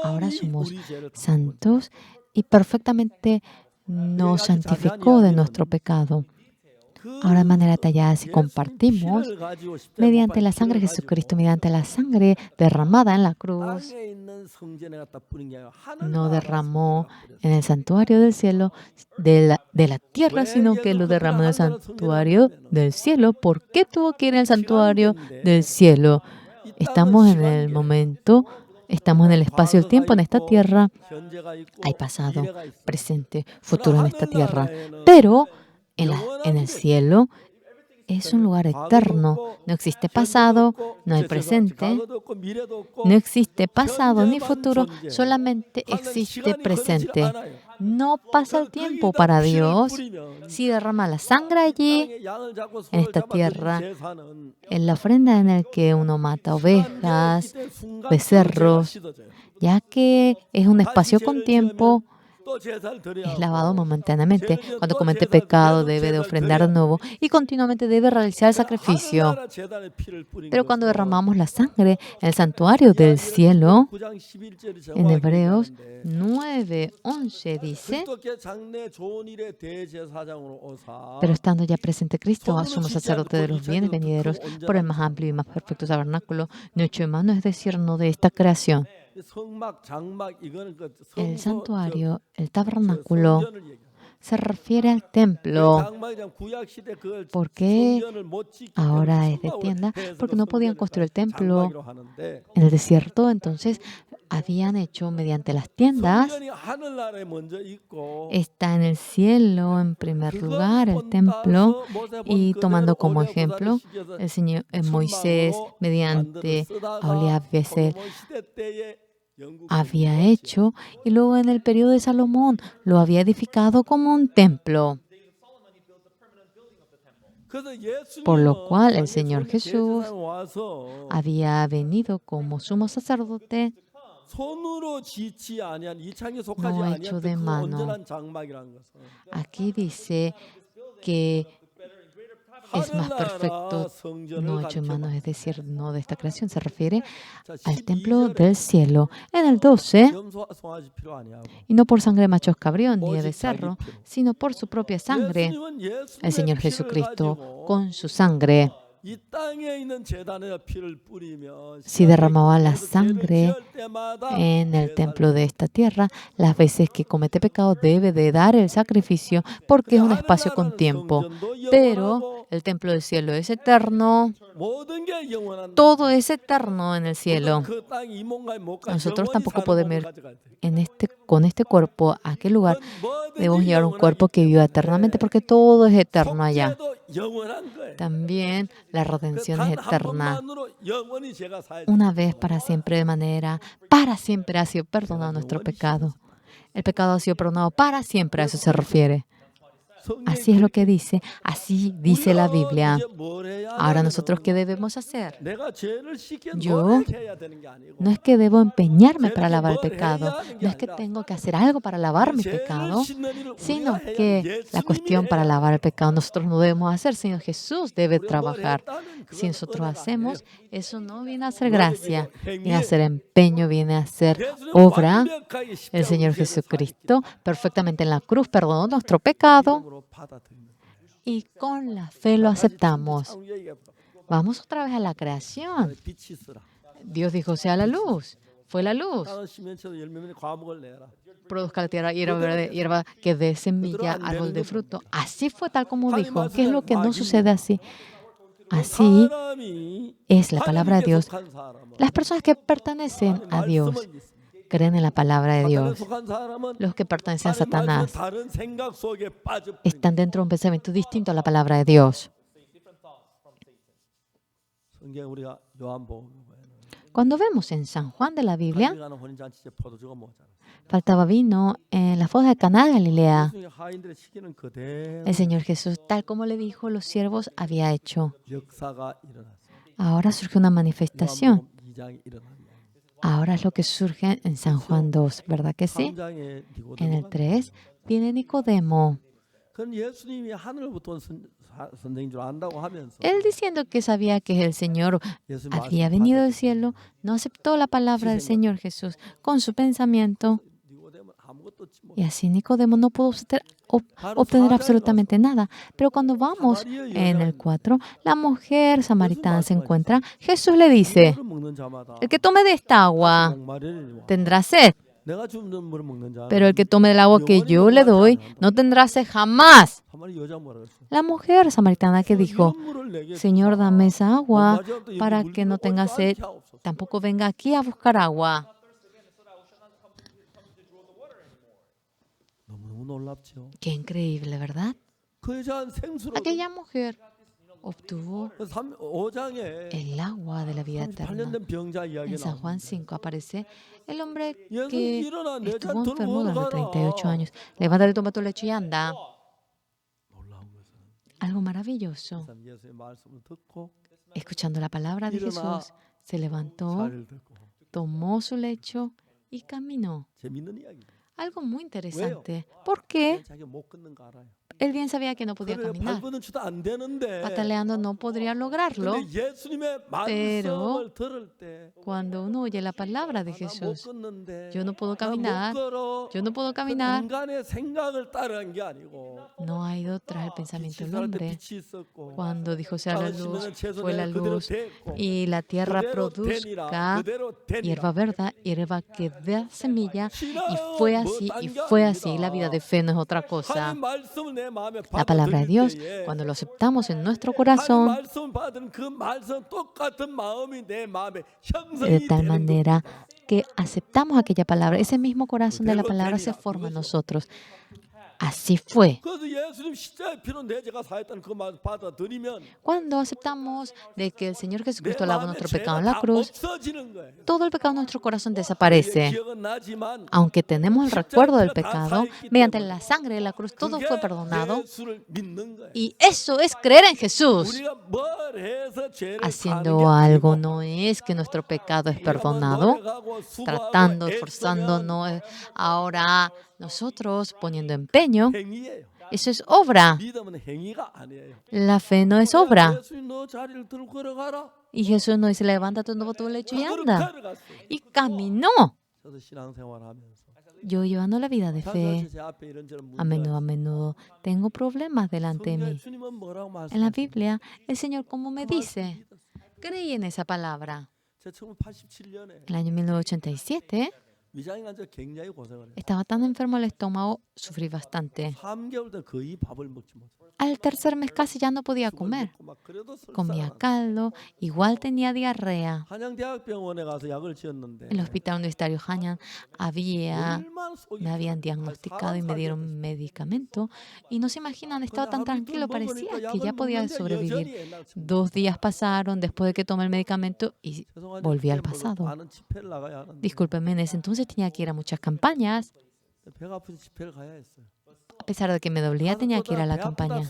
Ahora 영원히 somos 우리 죄를 갚고 santos y perfectamente nos santificó de nuestro pecado. Ahora de manera tallada, si compartimos mediante la sangre de Jesucristo, mediante la sangre derramada en la cruz, no derramó en el santuario del cielo de la tierra, sino que lo derramó en el santuario del cielo. ¿Por qué tuvo que ir al santuario del cielo? Estamos en el momento, estamos en el espacio del tiempo en esta tierra. Hay pasado, presente, futuro en esta tierra. Pero en el cielo es un lugar eterno. No existe pasado, no hay presente, no existe pasado ni futuro, solamente existe presente. No pasa el tiempo para Dios. Si derrama la sangre allí, en esta tierra, en la ofrenda en la que uno mata ovejas, becerros, ya que es un espacio con tiempo, es lavado momentáneamente. Cuando comete pecado debe de ofrendar de nuevo y continuamente debe realizar el sacrificio. Pero cuando derramamos la sangre en el santuario del cielo, en Hebreos 9:11 dice, pero estando ya presente Cristo, sumo sacerdote de los bienes venideros, por el más amplio y más perfecto tabernáculo, no hecho en mano, es decir, no de esta creación. El santuario, el tabernáculo, se refiere al templo. ¿Por qué ahora es de tienda? Porque no podían construir el templo en el desierto, entonces habían hecho mediante las tiendas. Está en el cielo en primer lugar el templo, y tomando como ejemplo el Señor Moisés mediante Aholiab Besel había hecho, y luego en el periodo de Salomón lo había edificado como un templo. Por lo cual el Señor Jesús había venido como sumo sacerdote no hecho de mano. Aquí dice que es más perfecto no hecho en manos, es decir, no de esta creación. Se refiere al templo del cielo. En el 12, y no por sangre de machos cabríos ni de becerro, sino por su propia sangre, el Señor Jesucristo con su sangre. Si derramaba la sangre en el templo de esta tierra, las veces que comete pecado debe de dar el sacrificio, porque es un espacio con tiempo. Pero el templo del cielo es eterno. Todo es eterno en el cielo. Nosotros tampoco podemos ir con este cuerpo a aquel lugar. Debemos llevar un cuerpo que viva eternamente, porque todo es eterno allá. También la redención es eterna. Una vez para siempre, de manera para siempre ha sido perdonado nuestro pecado. El pecado ha sido perdonado para siempre, a eso se refiere. Así es lo que dice, así dice la Biblia. Ahora nosotros, ¿qué debemos hacer? Yo no es que debo empeñarme para lavar el pecado, no es que tengo que hacer algo para lavar mi pecado, sino que la cuestión para lavar el pecado nosotros no debemos hacer, sino Jesús debe trabajar. Si nosotros hacemos, eso no viene a ser gracia, viene a ser empeño, viene a ser obra. El Señor Jesucristo perfectamente en la cruz perdonó nuestro pecado y con la fe lo aceptamos. Vamos otra vez a la creación. Dios dijo, sea la luz. Fue la luz. Produzca la tierra hierba verde, hierba que dé semilla, árbol de fruto. Así fue tal como dijo. ¿Qué es lo que no sucede así? Así es la palabra de Dios. Las personas que pertenecen a Dios creen en la palabra de Dios. Los que pertenecen a Satanás están dentro de un pensamiento distinto a la palabra de Dios. Cuando vemos en San Juan de la Biblia, faltaba vino en las bodas de Caná de Galilea. El Señor Jesús, tal como le dijo los siervos, había hecho. Ahora surge una manifestación. Ahora es lo que surge en San Juan 2, ¿verdad que sí? En el 3 viene Nicodemo. Él diciendo que sabía que el Señor había venido del cielo, no aceptó la palabra del Señor Jesús con su pensamiento. Y así Nicodemo no pudo obtener absolutamente nada. Pero cuando vamos en el 4, la mujer samaritana se encuentra. Jesús le dice, el que tome de esta agua tendrá sed. Pero el que tome del agua que yo le doy no tendrá sed jamás. La mujer samaritana que dijo, Señor, dame esa agua para que no tenga sed, tampoco venga aquí a buscar agua. Qué increíble, ¿verdad? Aquella mujer obtuvo el agua de la vida eterna. En San Juan 5 aparece el hombre que estuvo enfermo durante 38 años. Levántate, toma tu lecho y anda. Algo maravilloso. Escuchando la palabra de Jesús, se levantó, tomó su lecho y caminó. Algo muy interesante. ¿Por qué? Él bien sabía que no podía caminar. Pataleando no podría lograrlo. Pero cuando uno oye la palabra de Jesús, yo no puedo caminar, yo no puedo caminar. No ha ido tras el pensamiento del hombre. Cuando dijo sea la luz, fue la luz y la tierra produzca hierba verde, hierba que dé semilla, y fue así, y fue así. La vida de fe no es otra cosa. La palabra de Dios, cuando lo aceptamos en nuestro corazón, de tal manera que aceptamos aquella palabra, ese mismo corazón de la palabra se forma en nosotros. Así fue. Cuando aceptamos de que el Señor Jesucristo lavó nuestro pecado en la cruz, todo el pecado en nuestro corazón desaparece. Aunque tenemos el recuerdo del pecado, mediante la sangre de la cruz todo fue perdonado. Y eso es creer en Jesús. Haciendo algo no es que nuestro pecado es perdonado. Tratando, esforzándonos. Ahora nosotros poniendo empeño. Eso es obra. La fe no es obra. Y Jesús nos dice, levántate, toma tu lecho y anda. Y caminó. Yo llevando la vida de fe, a menudo, tengo problemas delante de mí. En la Biblia, el Señor, como me dice, creí en esa palabra. En el año 1987, estaba tan enfermo el estómago, sufrí bastante. Al tercer mes casi ya no podía comer. Comía caldo, igual tenía diarrea. En el hospital universitario Hanyang me habían diagnosticado y me dieron medicamento. Y no se imaginan, estaba tan tranquilo, parecía que ya podía sobrevivir. 2 días pasaron después de que tomé el medicamento y volví al pasado. Discúlpenme, en ese entonces tenía que ir a muchas campañas. A pesar de que me dolía, tenía que ir a la campaña.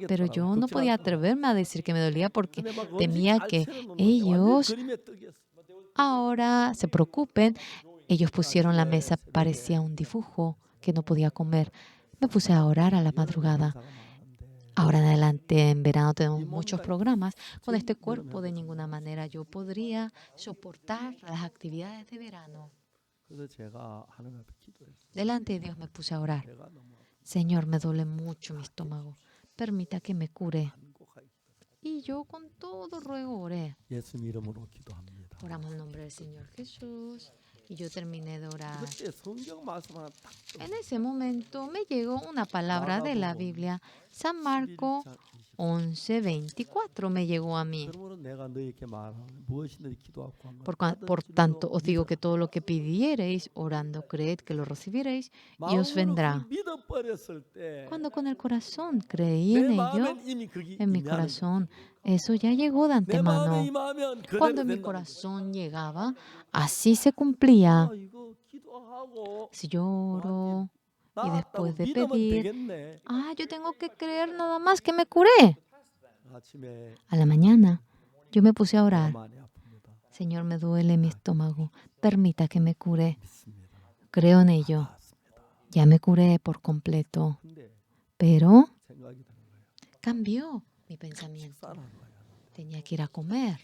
Pero yo no podía atreverme a decir que me dolía porque temía que ellos ahora se preocupen. Ellos pusieron la mesa, parecía un dibujo que no podía comer. Me puse a orar a la madrugada. Ahora en adelante, en verano, tenemos muchos programas. Con este cuerpo, de ninguna manera yo podría soportar las actividades de verano. Delante de Dios me puse a orar. Señor, me duele mucho mi estómago. Permita que me cure. Y yo con todo ruego oré. Oramos en nombre del Señor Jesús. Y yo terminé de orar. En ese momento me llegó una palabra de la Biblia. San Marcos 11:24 me llegó a mí. Por tanto, os digo que todo lo que pidiereis, orando, creed que lo recibiréis y os vendrá. Cuando con el corazón creí en ello, en mi corazón, eso ya llegó de antemano. Cuando en mi corazón llegaba, así se cumplía. Si yo oro y después de pedir, yo tengo que creer nada más que me curé. A la mañana, yo me puse a orar. Señor, me duele mi estómago. Permita que me cure. Creo en ello. Ya me curé por completo. Pero cambió mi pensamiento. Tenía que ir a comer.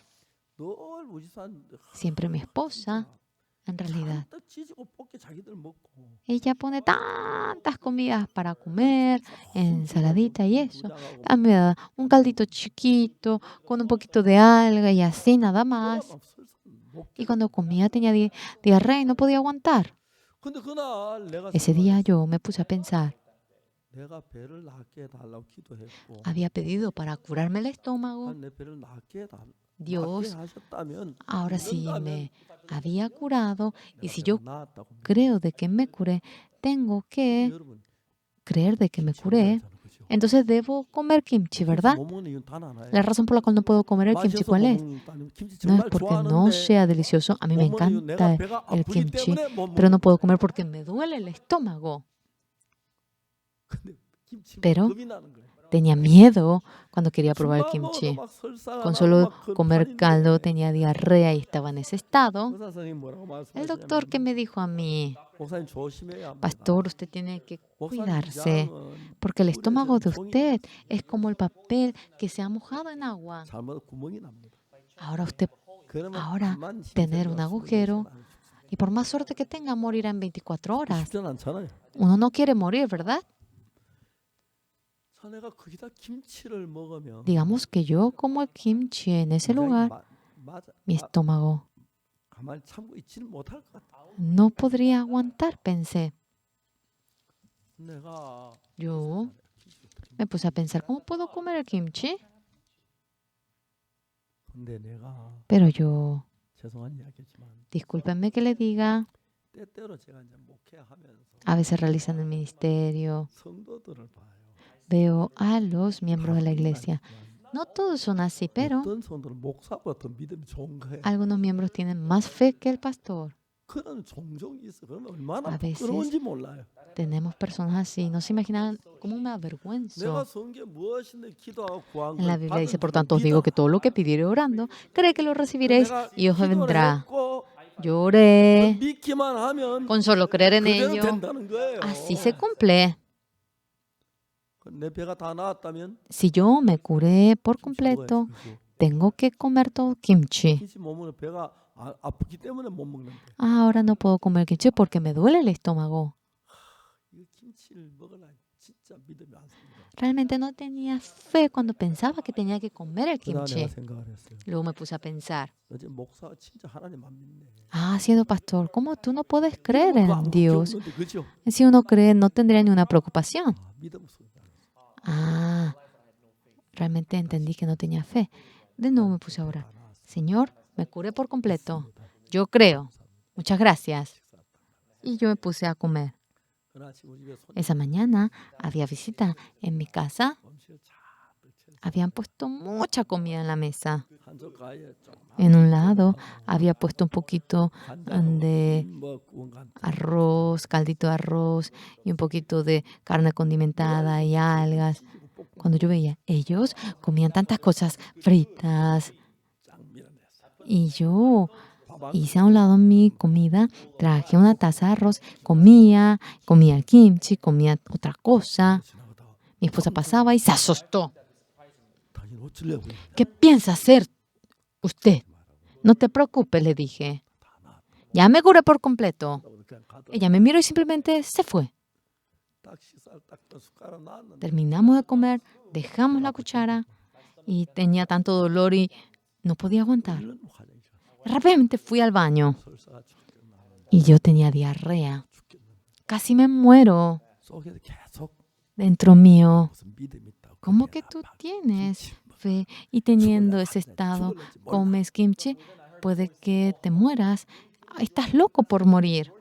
Siempre mi esposa, en realidad, ella pone tantas comidas para comer, ensaladita y eso. A mí me da un caldito chiquito con un poquito de alga y así nada más. Y cuando comía tenía diarrea y no podía aguantar. Ese día yo me puse a pensar. Había pedido para curarme el estómago. Dios ahora sí me había curado y si yo creo de que me curé, tengo que creer de que me curé. Entonces debo comer kimchi, ¿verdad? La razón por la cual no puedo comer el kimchi, ¿cuál es? No es porque no sea delicioso. A mí me encanta el kimchi, pero no puedo comer porque me duele el estómago. Pero tenía miedo cuando quería probar el kimchi. Con solo comer caldo tenía diarrea y estaba en ese estado. El doctor que me dijo a mí, pastor, usted tiene que cuidarse porque el estómago de usted es como el papel que se ha mojado en agua. Ahora tener un agujero y por más suerte que tenga, morirá en 24 horas. Uno no quiere morir, ¿verdad? Digamos que yo como el kimchi en ese lugar, mi estómago no podría aguantar, pensé. Yo me puse a pensar, ¿cómo puedo comer el kimchi? Pero yo, discúlpenme que le diga, a veces realizan el ministerio, veo a los miembros de la iglesia. No todos son así, pero algunos miembros tienen más fe que el pastor. A veces tenemos personas así. No se imaginan cómo me avergüenzo. En la Biblia dice, por tanto os digo que todo lo que pidiere orando, cree que lo recibiréis y os vendrá. Yo oré con solo creer en ello. Así se cumple. Si yo me curé por completo, tengo que comer todo kimchi. Ahora no puedo comer kimchi porque me duele el estómago. Realmente no tenía fe cuando pensaba que tenía que comer el kimchi. Luego me puse a pensar, siendo pastor, ¿cómo tú no puedes creer en Dios? Si uno cree, no tendría ni una preocupación. Realmente entendí que no tenía fe. De nuevo me puse a orar. Señor, me curé por completo. Yo creo. Muchas gracias. Y yo me puse a comer. Esa mañana había visita en mi casa. habían puesto mucha comida en la mesa. 한젓 가에 좀 En un lado había puesto un poquito de 뭐 구운 간 arroz, caldito de arroz y un poquito de carne condimentada y algas. Cuando yo veía, ellos comían tantas cosas fritas y yo hice a un lado mi comida, traje una taza de arroz, comía el kimchi, comía otra cosa. Mi esposa pasaba y se asustó. 당신 어쩌려고 ¿Qué piensa hacer usted? No te preocupes, le dije. Ya me curé por completo. 그냥 가다 Ella me miró y simplemente se fue. 딱 식사를 딱 숟가락 놨는데 Terminamos de comer, dejamos la cuchara y tenía tanto dolor y no podía aguantar. 얼른 화장실 Rápidamente fui al baño 설사가 죽겠나 y yo tenía diarrea. Casi me muero 속에서 계속 dentro mío. 무슨 믿음이 있다고 ¿Cómo que tú tienes fe y teniendo ese estado comes kimchi? Puede que te mueras. Estás loco por morir.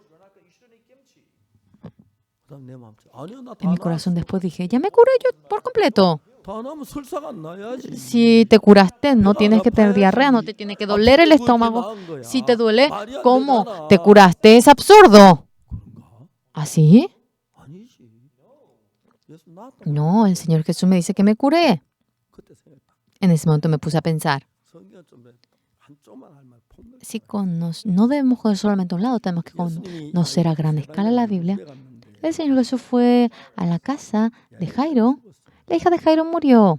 그다음 내 마음 아니요 나 En mi corazón después dije, ya me curé yo por completo. 다 나면 설사가 안 나야지 Si te curaste, no tienes que tener diarrea, no te tiene que doler el estómago. Si te duele, ¿cómo te curaste? Es absurdo. 그런가 ¿Así? 아니지 예수 나왔다 No, el Señor Jesús me dice que me curé. 그때 생각했다 En ese momento me puse a pensar, 성경 좀 한쪽만 알면 폭력 si no debemos conocer solamente un lado, tenemos que conocer a gran escala la Biblia. El Señor Jesús fue a la casa de Jairo. La hija de Jairo murió.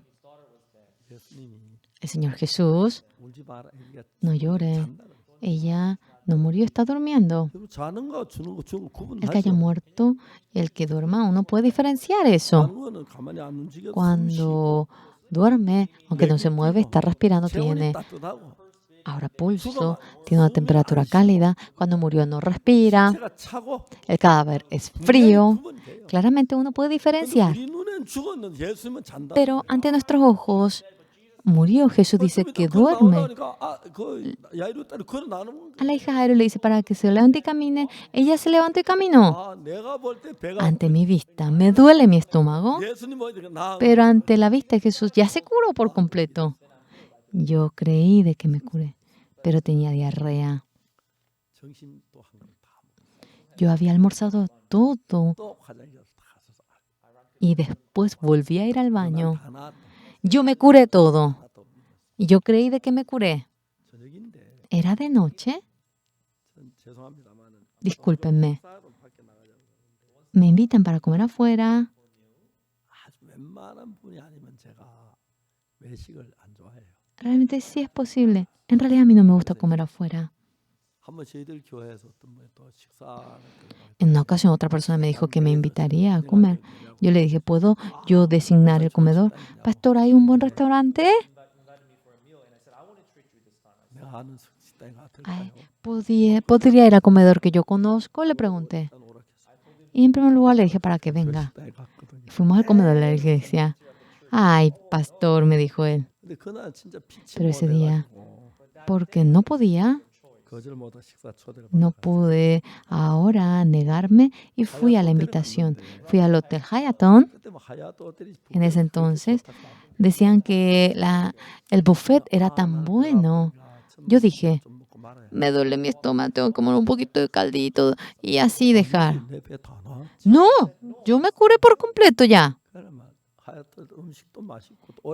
예수님이 El Señor Jesús, 울지 마라 얘기가 no llore. 잔다 Ella no murió, está durmiendo. 그리고 자는 거 주는 거 주는 거 El que haya 구분하죠 muerto y el que duerma, uno puede diferenciar eso. 자는 거는 가만히 안 움직여도 숨 Cuando duerme, aunque no se mueve, está respirando, 체온이 tiene 따뜻하고 ahora pulso, tiene una temperatura cálida. Cuando murió no respira, 체가 차고 el cadáver es 분명히 frío. 구분돼요. Claramente uno puede 근데 diferenciar. 우리 눈엔 죽었는데 예수님은 잔다. Pero ante nuestros ojos murió. Jesús dice que duerme. A la hija Jairo le dice para que se levante y camine. Ella se levantó y caminó. Ante mi vista me duele mi estómago, pero ante la vista de Jesús ya se curó por completo. Yo creí de que me curé, pero tenía diarrea. Yo había almorzado todo y después volví a ir al baño. Yo me curé todo y yo creí de que me curé. ¿Era de noche? Discúlpenme. Me invitan para comer afuera. Realmente sí es posible. En realidad a mí no me gusta comer afuera. En una ocasión otra persona me dijo que me invitaría a comer. Yo le dije, ¿puedo yo designar el comedor? Pastor, ¿hay un buen restaurante? Ay, ¿podría ir al comedor que yo conozco? Le pregunté. Y en primer lugar le dije para que venga. Fuimos al comedor de la iglesia. Ay, pastor, me dijo él. Pero ese día, porque no podía, no pude ahora negarme y fui a la invitación. Fui al Hotel Hyatt. En ese entonces decían que el buffet era tan bueno. Yo dije, me duele mi estómago, tengo que comer un poquito de caldito y así dejar. No, yo me curé por completo ya.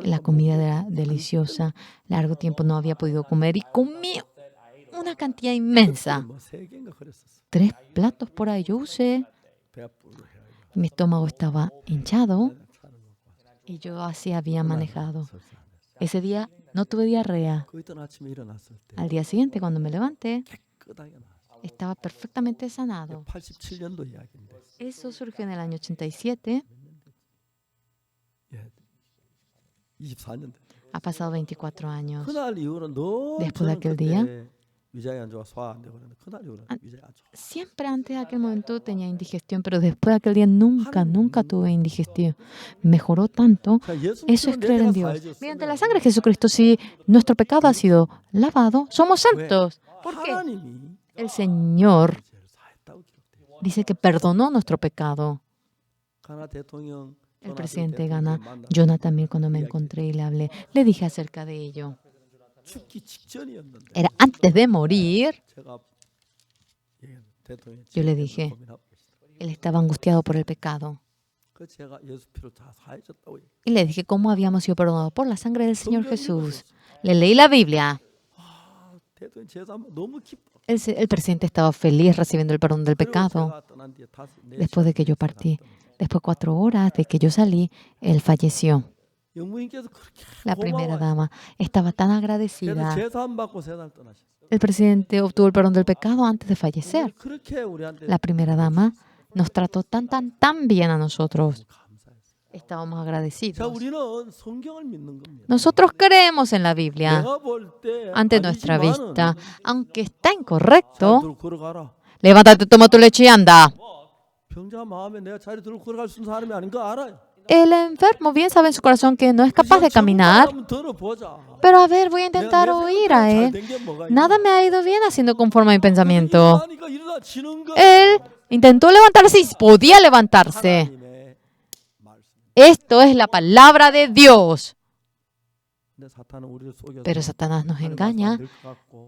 La comida era deliciosa. Largo tiempo no había podido comer y comí una cantidad inmensa. 3 platos por ahí yo usé. Mi estómago estaba hinchado y yo así había manejado. Ese día no tuve diarrea. Al día siguiente, cuando me levanté, estaba perfectamente sanado. Eso surgió en el año 87. Ha pasado 24 años. Después de aquel día, siempre antes de aquel momento tenía indigestión, pero después de aquel día nunca tuve indigestión. Mejoró tanto. Eso es creer en Dios. Mediante la sangre de Jesucristo, si nuestro pecado ha sido lavado, somos santos. ¿Por qué? El Señor dice que perdonó nuestro pecado. El presidente Ghana, Jonah también cuando me encontré y le hablé, le dije acerca de ello. Era antes de morir. Yo le dije, él estaba angustiado por el pecado. Y le dije cómo habíamos sido perdonados por la sangre del Señor Jesús. Le leí la Biblia. El presidente estaba feliz recibiendo el perdón del pecado. Después de que yo partí, después de 4 horas de que yo salí, él falleció. La primera dama estaba tan agradecida. El presidente obtuvo el perdón del pecado antes de fallecer. La primera dama nos trató tan bien a nosotros. Estábamos agradecidos. Nosotros creemos en la Biblia. Ante nuestra vista, aunque está incorrecto, levántate, toma tu leche y anda. El enfermo bien sabe en su corazón que no es capaz de caminar. Pero a ver, voy a intentar oír a él. Nada me ha ido bien haciendo conforme a mi pensamiento. Él intentó levantarse y podía levantarse. Esto es la palabra de Dios. Pero Satanás nos engaña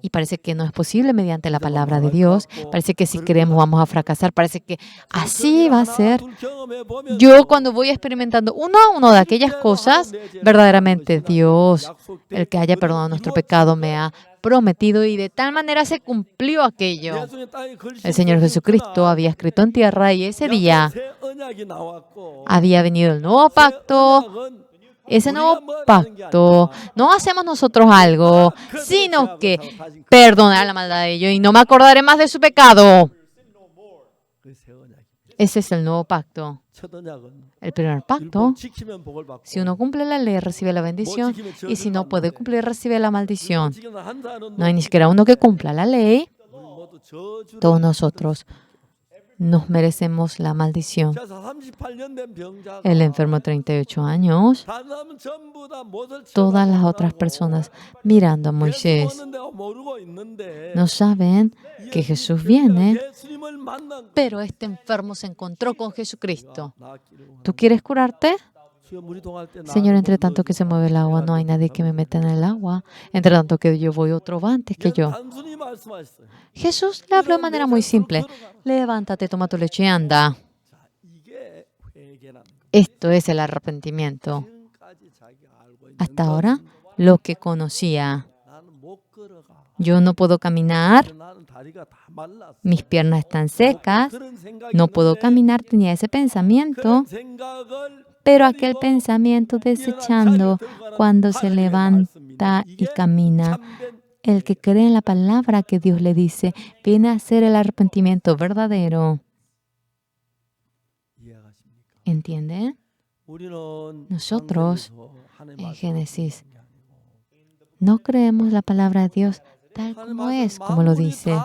y parece que no es posible mediante la palabra de Dios. Parece que si creemos vamos a fracasar. Parece que así va a ser. Yo cuando voy experimentando uno a uno de aquellas cosas, verdaderamente Dios, el que haya perdonado nuestro pecado, me ha prometido y de tal manera se cumplió aquello. El Señor Jesucristo había escrito en tierra y ese día había venido el nuevo pacto. Ese nuevo pacto no hacemos nosotros algo, sino que perdonar la maldad de ellos y no me acordaré más de su pecado. Ese es el nuevo pacto. El primer pacto, si uno cumple la ley, recibe la bendición, y si no puede cumplir, recibe la maldición. No hay ni siquiera uno que cumpla la ley. Todos nosotros nos merecemos la maldición. El enfermo de 38 años, todas las otras personas mirando a Moisés no saben que Jesús viene, pero este enfermo se encontró con Jesucristo. ¿Tú quieres curarte? Señor, entre tanto que se mueve el agua, no hay nadie que me meta en el agua. Entre tanto que yo voy, otro va antes que yo. Jesús le habló de manera muy simple. Levántate, toma tu leche y anda. Esto es el arrepentimiento. Hasta ahora, lo que conocía. Yo no puedo caminar. Mis piernas están secas. No puedo caminar. Tenía ese pensamiento. Pero aquel pensamiento desechando cuando se levanta y camina. El que cree en la palabra que Dios le dice, viene a ser el arrepentimiento verdadero. ¿Entiende? Nosotros, en Génesis, no creemos la palabra de Dios tal como es, como lo dice.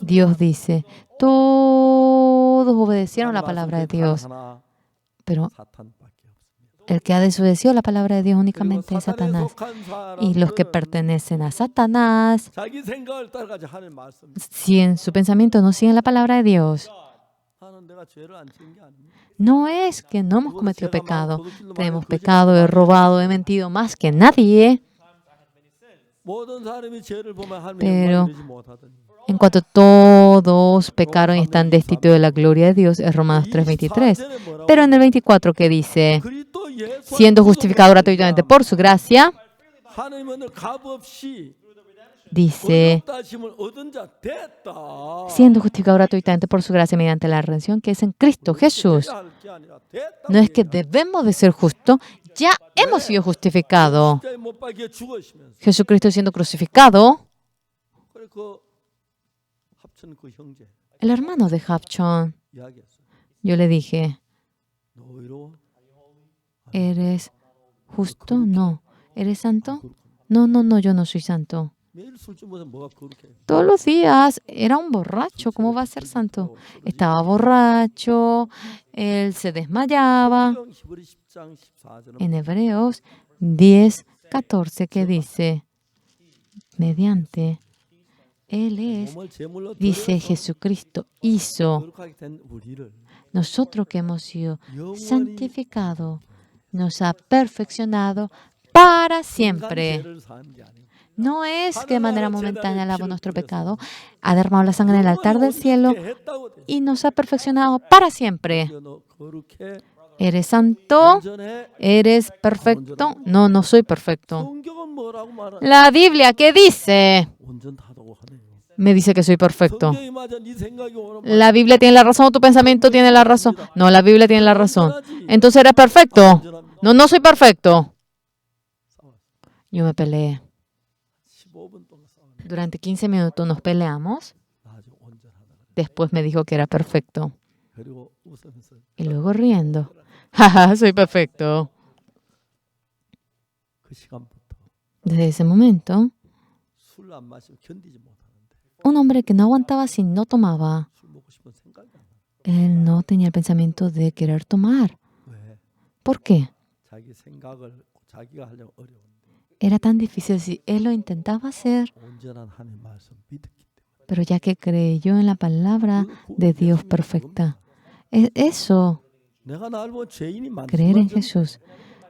Dios dice, todos obedecieron la palabra de Dios, pero el que ha desobedecido la palabra de Dios únicamente es Satanás. Y los que pertenecen a Satanás, si en su pensamiento no siguen la palabra de Dios, no es que no hemos cometido pecado. Tenemos pecado, he robado, he mentido más que nadie. Pero en cuanto todos pecaron y están destituidos de la gloria de Dios, es Romanos 3:23. Pero en el 24, ¿qué dice? Siendo justificado gratuitamente por su gracia, dice, siendo justificado gratuitamente por su gracia mediante la redención que es en Cristo Jesús. No es que debemos de ser justos, ya hemos sido justificados. Jesucristo siendo crucificado, el hermano de Hapchon, yo le dije, ¿eres justo? No. ¿Eres santo? No, yo no soy santo. Todos los días era un borracho. ¿Cómo va a ser santo? Estaba borracho, él se desmayaba. En Hebreos 10:14, ¿qué dice? Mediante Él es, dice Jesucristo, hizo nosotros que hemos sido santificados, nos ha perfeccionado para siempre. No es que de manera momentánea lavó nuestro pecado, ha derramado la sangre en el altar del cielo y nos ha perfeccionado para siempre. ¿Eres santo? ¿Eres perfecto? No, no soy perfecto. La Biblia, ¿qué dice? Me dice que soy perfecto. ¿La Biblia tiene la razón o tu pensamiento tiene la razón? No, la Biblia tiene la razón. Entonces eres perfecto. No, no soy perfecto. Yo me peleé. Durante 15 minutos nos peleamos. Después me dijo que era perfecto. Y luego riendo. Jaja, soy perfecto. Desde ese momento, un hombre que no aguantaba si no tomaba, él no tenía el pensamiento de querer tomar. ¿Por qué? Era tan difícil si él lo intentaba hacer, pero ya que creyó en la palabra de Dios perfecta. Es eso, creer en Jesús.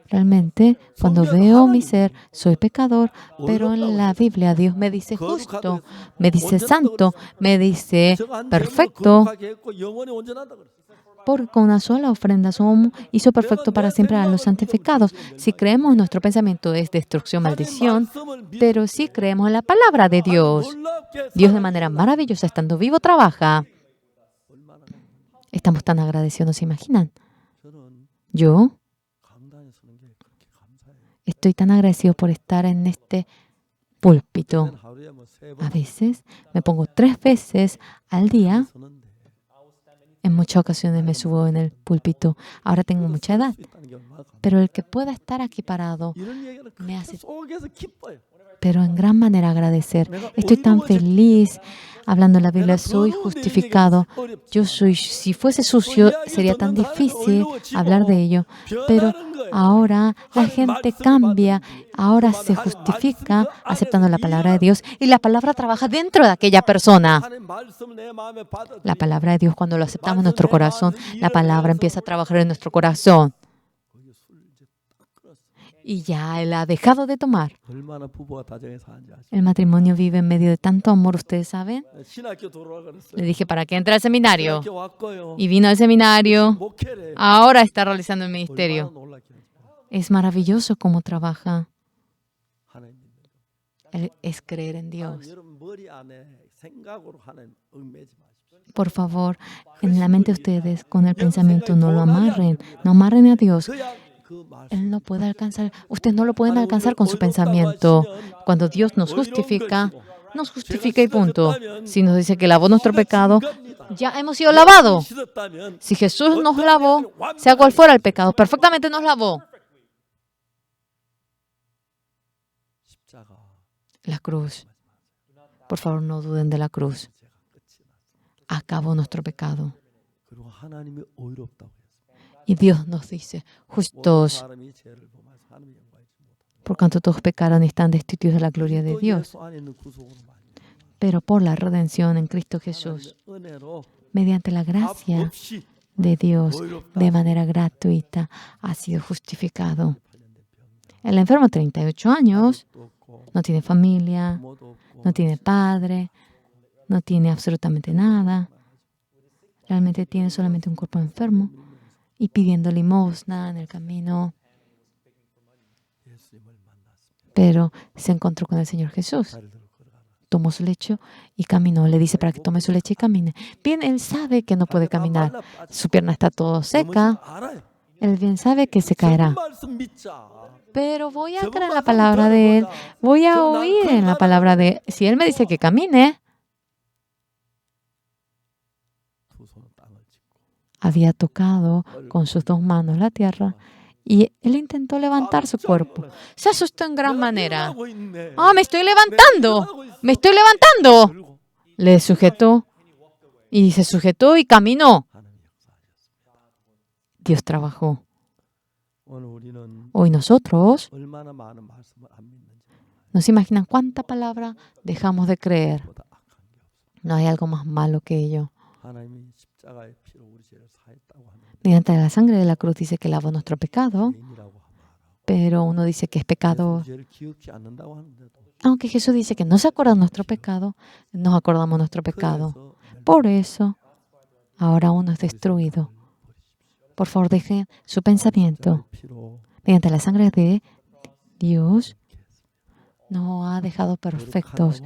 Realmente, cuando veo mi ser, soy pecador, pero en la Biblia Dios me dice justo, me dice santo, me dice perfecto, porque con una sola ofrenda hizo perfecto para siempre a los santificados. Si creemos en nuestro pensamiento es destrucción, maldición, pero si creemos en la palabra de Dios, Dios de manera maravillosa, estando vivo, trabaja. Estamos tan agradecidos, ¿no se imaginan? Yo estoy tan agradecido por estar en este púlpito. A veces me pongo 3 veces al día. En muchas ocasiones me subo en el púlpito. Ahora tengo mucha edad. Pero el que pueda estar aquí parado me hace, pero en gran manera agradecer. Estoy tan feliz hablando la Biblia. Soy justificado. Si fuese sucio, sería tan difícil hablar de ello. Pero ahora la gente cambia. Ahora se justifica aceptando la palabra de Dios. Y la palabra trabaja dentro de aquella persona. La palabra de Dios, cuando lo aceptamos en nuestro corazón, la palabra empieza a trabajar en nuestro corazón. Y ya él ha dejado de tomar. El matrimonio vive en medio de tanto amor, ¿ustedes saben? Le dije, ¿para qué entra al seminario? Y vino al seminario. Ahora está realizando el ministerio. Es maravilloso cómo trabaja. Es creer en Dios. Por favor, en la mente de ustedes, con el pensamiento, no lo amarren. No amarren a Dios. Él no puede alcanzar. Ustedes no lo pueden alcanzar con su pensamiento. Cuando Dios nos justifica y punto. Si nos dice que lavó nuestro pecado, ya hemos sido lavados. Si Jesús nos lavó, sea cual fuera el pecado, perfectamente nos lavó. La cruz. Por favor, no duden de la cruz. Acabó nuestro pecado. Y Dios nos dice, justos, por cuanto todos pecaron y están destituidos de la gloria de Dios. Pero por la redención en Cristo Jesús, mediante la gracia de Dios, de manera gratuita, ha sido justificado. El enfermo, 38 años, no tiene familia, no tiene padre, no tiene absolutamente nada. Realmente tiene solamente un cuerpo enfermo y pidiendo limosna en el camino. Pero se encontró con el Señor Jesús. Tomó su lecho y caminó. Le dice para que tome su leche y camine. Bien, él sabe que no puede caminar. Su pierna está todo seca. Él bien sabe que se caerá. Pero voy a creer en la palabra de Él. Voy a oír en la palabra de Él. Si Él me dice que camine, había tocado con sus 2 manos la tierra y él intentó levantar su cuerpo. Se asustó en gran manera. ¡Me estoy levantando! ¡Me estoy levantando! Le sujetó y se sujetó y caminó. Dios trabajó. Hoy nosotros no se imaginan cuánta palabra dejamos de creer. No hay algo más malo que ello. 하나님이 십자가의 피로 우리 죄를 사했다고 하는 Mediante la sangre de la cruz dice que lavó nuestro pecado, 죄인이라고 하고 pero uno dice que es pecado. 죄를 기억지 않는다고 하는데도 Aunque Jesús dice que no se acuerda de nuestro pecado, nos acordamos de nuestro pecado. 그래서 Por eso, ahora uno es destruido. Por favor, dejen su pensamiento. 피로 Mediante la sangre de Dios, nos ha dejado perfectos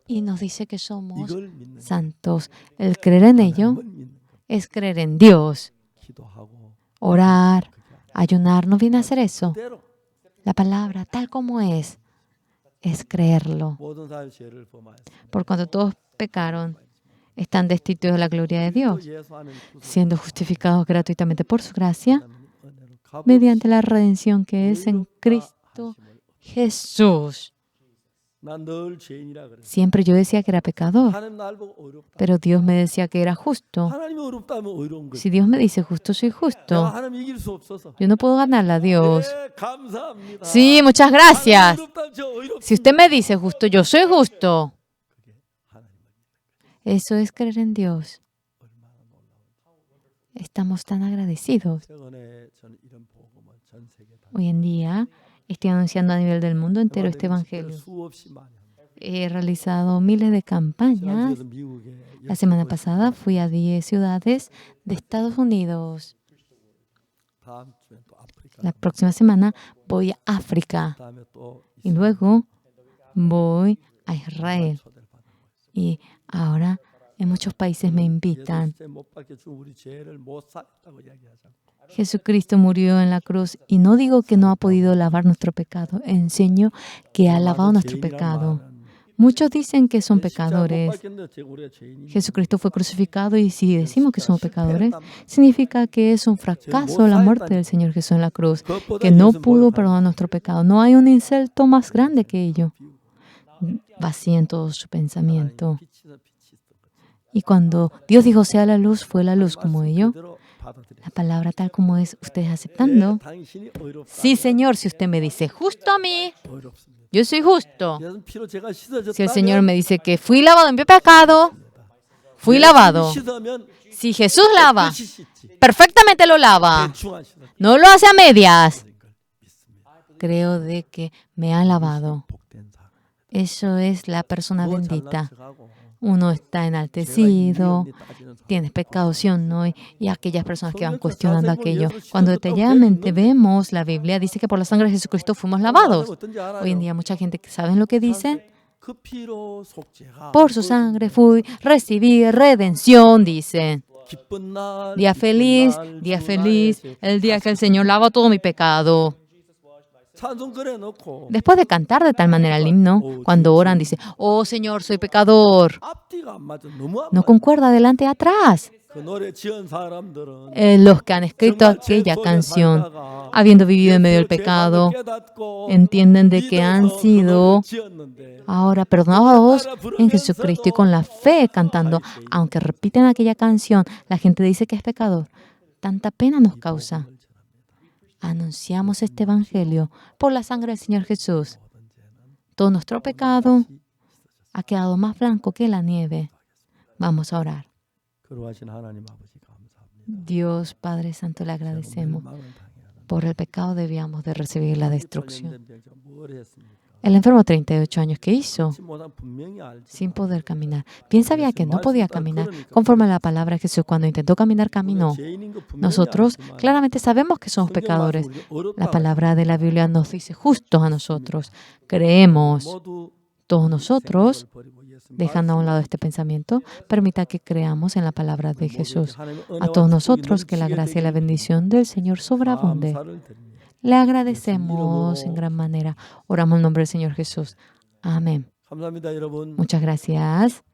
y nos dice que somos 이걸 믿는 santos. El creer en ello 하나님을 믿는 것. es creer en Dios. 기도하고 Orar, ayunar, no viene a hacer eso. 그대로 La palabra, tal como es creerlo. 모든 사람의 죄를 범하였습니다. Por cuanto todos pecaron, están destituidos de la gloria de Dios, 예수 안에 siendo justificados gratuitamente por su gracia, 은혜를 값없이 mediante la redención que es en Cristo Jesús. 난 늘 죄인이라 그랬어. Siempre yo decía que era pecador, 하나님 날 보고 어렵다. pero Dios me decía que era justo. 하나님이 어렵다면 어려운 거지. Si Dios me dice justo, soy 내가 justo. 하나님 이길 수 없어서. Yo no puedo ganarle a Dios. 네, 감사합니다. Sí, muchas gracias. 하나님 어렵다면 저 어렵습니다. Si usted me dice justo, yo soy justo. 그게 하나님을 Eso es creer en Dios. 얼마나 놀라운지. Estamos tan agradecidos. 최근에 저는 이런 복음을 전 세계 다 Hoy en día estoy anunciando a nivel del mundo entero este evangelio. 수없이 많이 합니다. He realizado miles de campañas. 지난주에도 미국에 La semana pasada fui a 10 ciudades de Estados Unidos. 다음 주에 또 아프리카. La próxima semana voy a África 다음에 또 y luego voy a Israel. 초대를 받는 거예요. Y ahora en muchos países me invitan. 예수 못 박혀 죽은 우리 죄를 못 샀다고 이야기하자. Jesucristo murió en la cruz y no digo que no ha podido lavar nuestro pecado, enseño que ha lavado nuestro pecado. Muchos dicen que son pecadores. Jesucristo fue crucificado y si decimos que somos pecadores, significa que es un fracaso la muerte del Señor Jesús en la cruz, que no pudo perdonar nuestro pecado. No hay un insulto más grande que ello. Vacíen todo su pensamiento. Y cuando Dios dijo sea la luz, fue la luz como ello. La palabra tal como es, ustedes aceptando. Sí, Señor, si usted me dice justo a mí, yo soy justo. Si el Señor me dice que fui lavado en mi pecado, fui lavado. Si Jesús lava, perfectamente lo lava. No lo hace a medias. Creo de que me ha lavado. Eso es la persona bendita. Uno está enaltecido, tienes pecado, ¿sí o no? Y aquellas personas que van cuestionando aquello. Cuando detalladamente vemos la Biblia, dice que por la sangre de Jesucristo fuimos lavados. Hoy en día mucha gente, ¿saben lo que dice? Por su sangre recibí redención, dice. Día feliz, el día que el Señor lavó todo mi pecado. Después de cantar de tal manera el himno, cuando oran, dice, oh Señor, soy pecador. No concuerda adelante y atrás. Los que han escrito aquella canción, habiendo vivido en medio del pecado, entienden de que han sido ahora perdonados en Jesucristo y con la fe cantando. Aunque repiten aquella canción, la gente dice que es pecador. Tanta pena nos causa. Anunciamos este evangelio por la sangre del Señor Jesús. Todo nuestro pecado ha quedado más blanco que la nieve. Vamos a orar. Dios Padre Santo, le agradecemos. Por el pecado debíamos de recibir la destrucción. El enfermo 38 años, ¿qué hizo? Sin poder caminar. Bien sabía que no podía caminar. Conforme a la palabra de Jesús, cuando intentó caminar, caminó. Nosotros claramente sabemos que somos pecadores. La palabra de la Biblia nos dice justos a nosotros. Creemos. Todos nosotros, dejando a un lado este pensamiento, permita que creamos en la palabra de Jesús. A todos nosotros, que la gracia y la bendición del Señor sobreabunde. Le agradecemos en gran manera. Oramos en nombre del Señor Jesús. Amén. Muchas gracias.